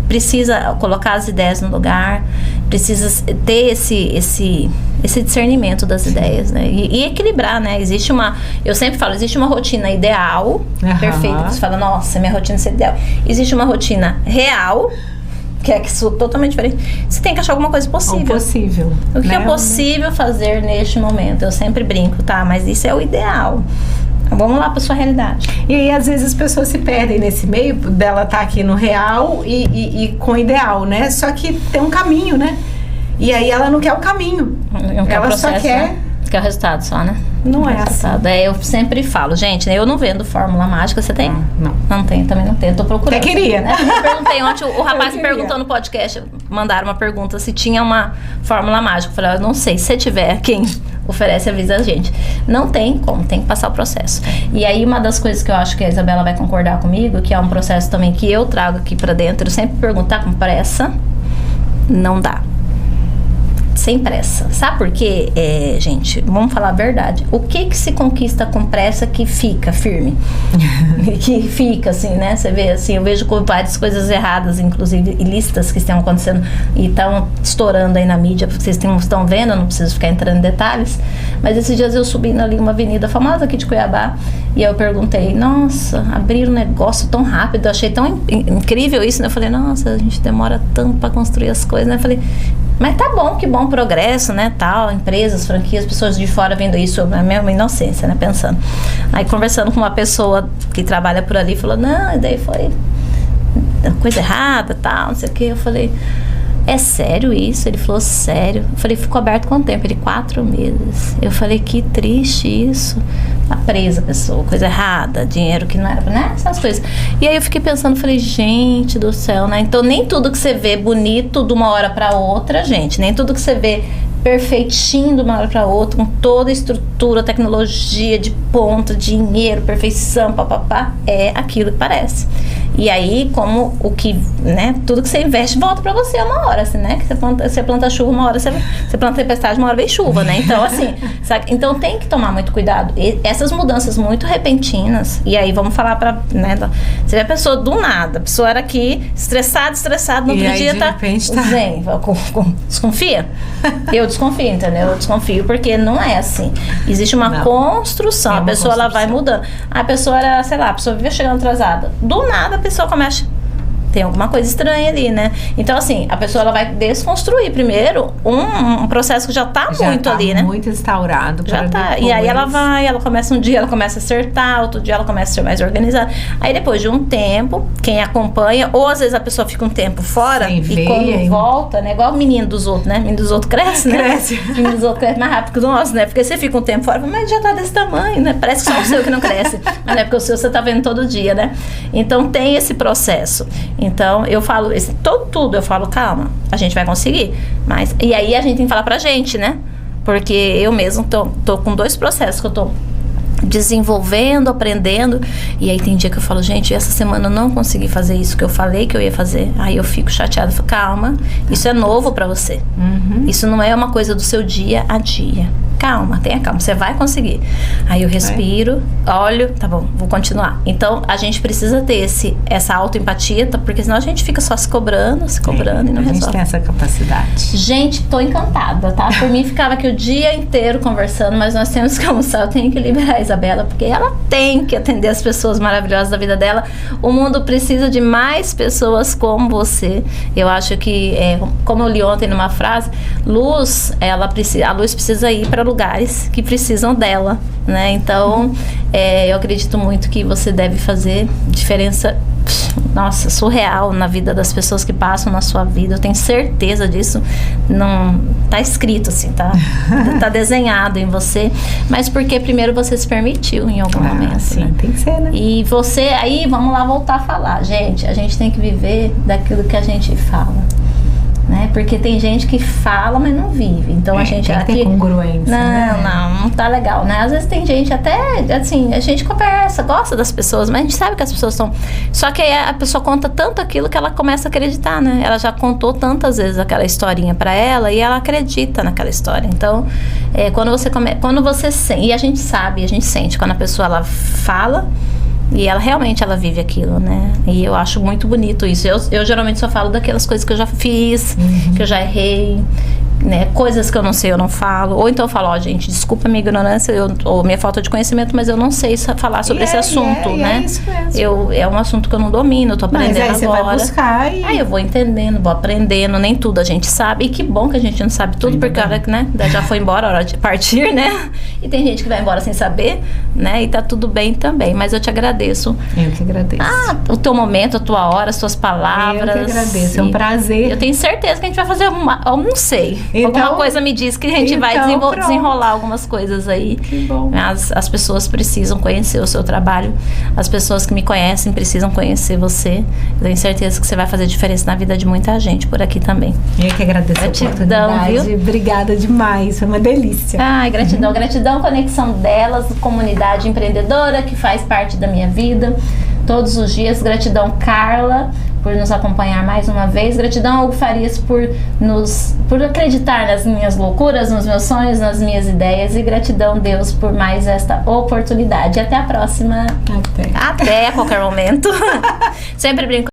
precisa colocar as ideias no lugar, precisa ter esse discernimento das ideias, né, e equilibrar, né, eu sempre falo, existe uma rotina ideal, perfeita, você fala, nossa, minha rotina é ideal, existe uma rotina real, que é totalmente diferente. Você tem que achar alguma coisa possível. O que é possível fazer neste momento? Eu sempre brinco, tá? Mas isso é o ideal. Vamos lá para sua realidade. E aí, às vezes, as pessoas se perdem nesse meio dela estar aqui no real e com o ideal, né? Só que tem um caminho, né? E aí ela não quer o caminho. Não quer ela o processo, só quer... Né? Quer o resultado só, né? Não é assim. Eu sempre falo, gente, eu não vendo fórmula mágica, você tem? Não tenho, também não tenho, tô procurando. Até queria. Né? Eu perguntei ontem, o rapaz me perguntou no podcast, mandaram uma pergunta se tinha uma fórmula mágica. Eu falei, eu não sei, se tiver, quem oferece avisa a gente. Não tem como, tem que passar o processo. E aí uma das coisas que eu acho que a Isabela vai concordar comigo, que é um processo também que eu trago aqui pra dentro, eu sempre pergunto, tá com pressa? Não dá. Sem pressa. Sabe por quê, gente? Vamos falar a verdade. O que se conquista com pressa que fica firme? Que fica, assim, né? Você vê, assim, eu vejo várias coisas erradas, inclusive ilícitas, que estão acontecendo e estão estourando aí na mídia, porque vocês estão vendo, eu não preciso ficar entrando em detalhes, mas esses dias eu subindo ali uma avenida famosa aqui de Cuiabá, e eu perguntei, nossa, abriram um negócio tão rápido, eu achei tão incrível isso, né? Eu falei, nossa, a gente demora tanto pra construir as coisas, né? Eu falei, mas tá bom, que bom progresso, né, tal, empresas, franquias, pessoas de fora vendo isso, a minha inocência, né, pensando. Aí conversando com uma pessoa que trabalha por ali, falou, não, e daí foi coisa errada, tal, não sei o que, eu falei, é sério isso? Ele falou, sério. Eu falei, ficou aberto quanto tempo? Ele, 4 meses. Eu falei, que triste isso. Tá presa a pessoa, coisa errada, dinheiro que não era, né? Essas coisas. E aí eu fiquei pensando, falei, gente do céu, né? Então nem tudo que você vê bonito de uma hora pra outra, gente, nem tudo que você vê perfeitinho de uma hora para outra, com toda a estrutura, tecnologia de ponta, dinheiro, perfeição, papapá, é aquilo que parece. E aí, como o que, né, tudo que você investe volta para você uma hora, assim, né? Que você planta chuva, uma hora você planta tempestade, uma hora vem chuva, né? Então, assim, sabe? Então tem que tomar muito cuidado. E essas mudanças muito repentinas, e aí vamos falar para, né, você vê a pessoa do nada, a pessoa era aqui, estressada, no outro dia tá zen, desconfia? Eu desconfio, entendeu? Eu desconfio porque não é assim. Existe uma construção, a pessoa ela vai mudando. A pessoa era, sei lá, a pessoa vivia chegando atrasada. Do nada a pessoa começa... Tem alguma coisa estranha ali, né? Então, assim, a pessoa ela vai desconstruir primeiro um processo que já tá muito ali, né? Muito instaurado. Já tá. Depois. E aí ela começa um dia, ela começa a acertar, outro dia ela começa a ser mais organizada. Aí depois de um tempo, quem acompanha, ou às vezes a pessoa fica um tempo fora e quando volta, né? Igual o menino dos outros, né? O menino dos outros cresce, né? O menino dos outros cresce mais rápido que o nosso, né? Porque você fica um tempo fora, mas já tá desse tamanho, né? Parece que só o seu que não cresce. Mas é porque o seu você tá vendo todo dia, né? Então tem esse processo. Então, eu falo, tudo, eu falo, calma, a gente vai conseguir. Mas, e aí a gente tem que falar pra gente, né? Porque eu mesmo tô com 2 processos que eu tô desenvolvendo, aprendendo. E aí tem dia que eu falo, gente, essa semana eu não consegui fazer isso que eu falei que eu ia fazer. Aí eu fico chateada, eu falo, calma, isso é novo pra você. Isso não é uma coisa do seu dia a dia. Calma, tenha calma, você vai conseguir. Aí eu respiro, olho, tá bom, vou continuar. Então, a gente precisa ter essa autoempatia, porque senão a gente fica só se cobrando e não resolve. A gente tem essa capacidade. Gente, tô encantada, tá? Por mim, ficava aqui o dia inteiro conversando, mas nós temos que almoçar, eu tenho que liberar a Isabela, porque ela tem que atender as pessoas maravilhosas da vida dela. O mundo precisa de mais pessoas como você. Eu acho que, como eu li ontem numa frase, a luz precisa ir para lugares que precisam dela, né? Então, eu acredito muito que você deve fazer diferença nossa, surreal na vida das pessoas que passam na sua vida. Eu tenho certeza disso. Não tá escrito assim, tá desenhado em você. Mas porque primeiro você se permitiu em algum momento, sim, né? Tem que ser, né? E você, aí, vamos lá voltar a falar. Gente, a gente tem que viver daquilo que a gente fala. Né? Porque tem gente que fala, mas não vive. Então a gente tem que ter congruência. Não tá legal, né? Às vezes tem gente até, assim, a gente conversa, gosta das pessoas, mas a gente sabe que as pessoas estão... Só que aí a pessoa conta tanto aquilo que ela começa a acreditar, né? Ela já contou tantas vezes aquela historinha pra ela e ela acredita naquela história. Então, quando você sente... E a gente sabe, a gente sente quando a pessoa, ela fala... E ela realmente, ela vive aquilo, né? E eu acho muito bonito isso. Eu geralmente só falo daquelas coisas que eu já fiz, que eu já errei, né? Coisas que eu não sei, eu não falo. Ou então eu falo, ó, gente, desculpa a minha ignorância ou minha falta de conhecimento, mas eu não sei falar sobre esse assunto, né? É isso mesmo. É um assunto que eu não domino, eu tô aprendendo agora. Mas aí você vai buscar e... Aí eu vou entendendo, vou aprendendo, nem tudo a gente sabe. E que bom que a gente não sabe tudo, porque a hora que, né, já foi embora, a hora de partir, né? E tem gente que vai embora sem saber, né? E tá tudo bem também. Mas eu te agradeço. Eu que agradeço. O teu momento, a tua hora, as tuas palavras. Eu que agradeço, é um prazer. Eu tenho certeza que a gente vai fazer eu não sei. Então, alguma coisa me diz que a gente vai desenrolar algumas coisas aí. Que bom. As pessoas precisam conhecer o seu trabalho. As pessoas que me conhecem precisam conhecer você. Eu tenho certeza que você vai fazer diferença na vida de muita gente por aqui também. Eu que agradeço Gratidão, a oportunidade. viu? Obrigada demais, foi uma delícia. Ai, gratidão. Gratidão, conexão delas, comunidade empreendedora que faz parte da minha vida todos os dias. Gratidão, Carla, por nos acompanhar mais uma vez. Gratidão, Hugo Farias, por acreditar nas minhas loucuras, nos meus sonhos, nas minhas ideias. E gratidão, Deus, por mais esta oportunidade. Até a próxima. Até a qualquer momento. Sempre brinco.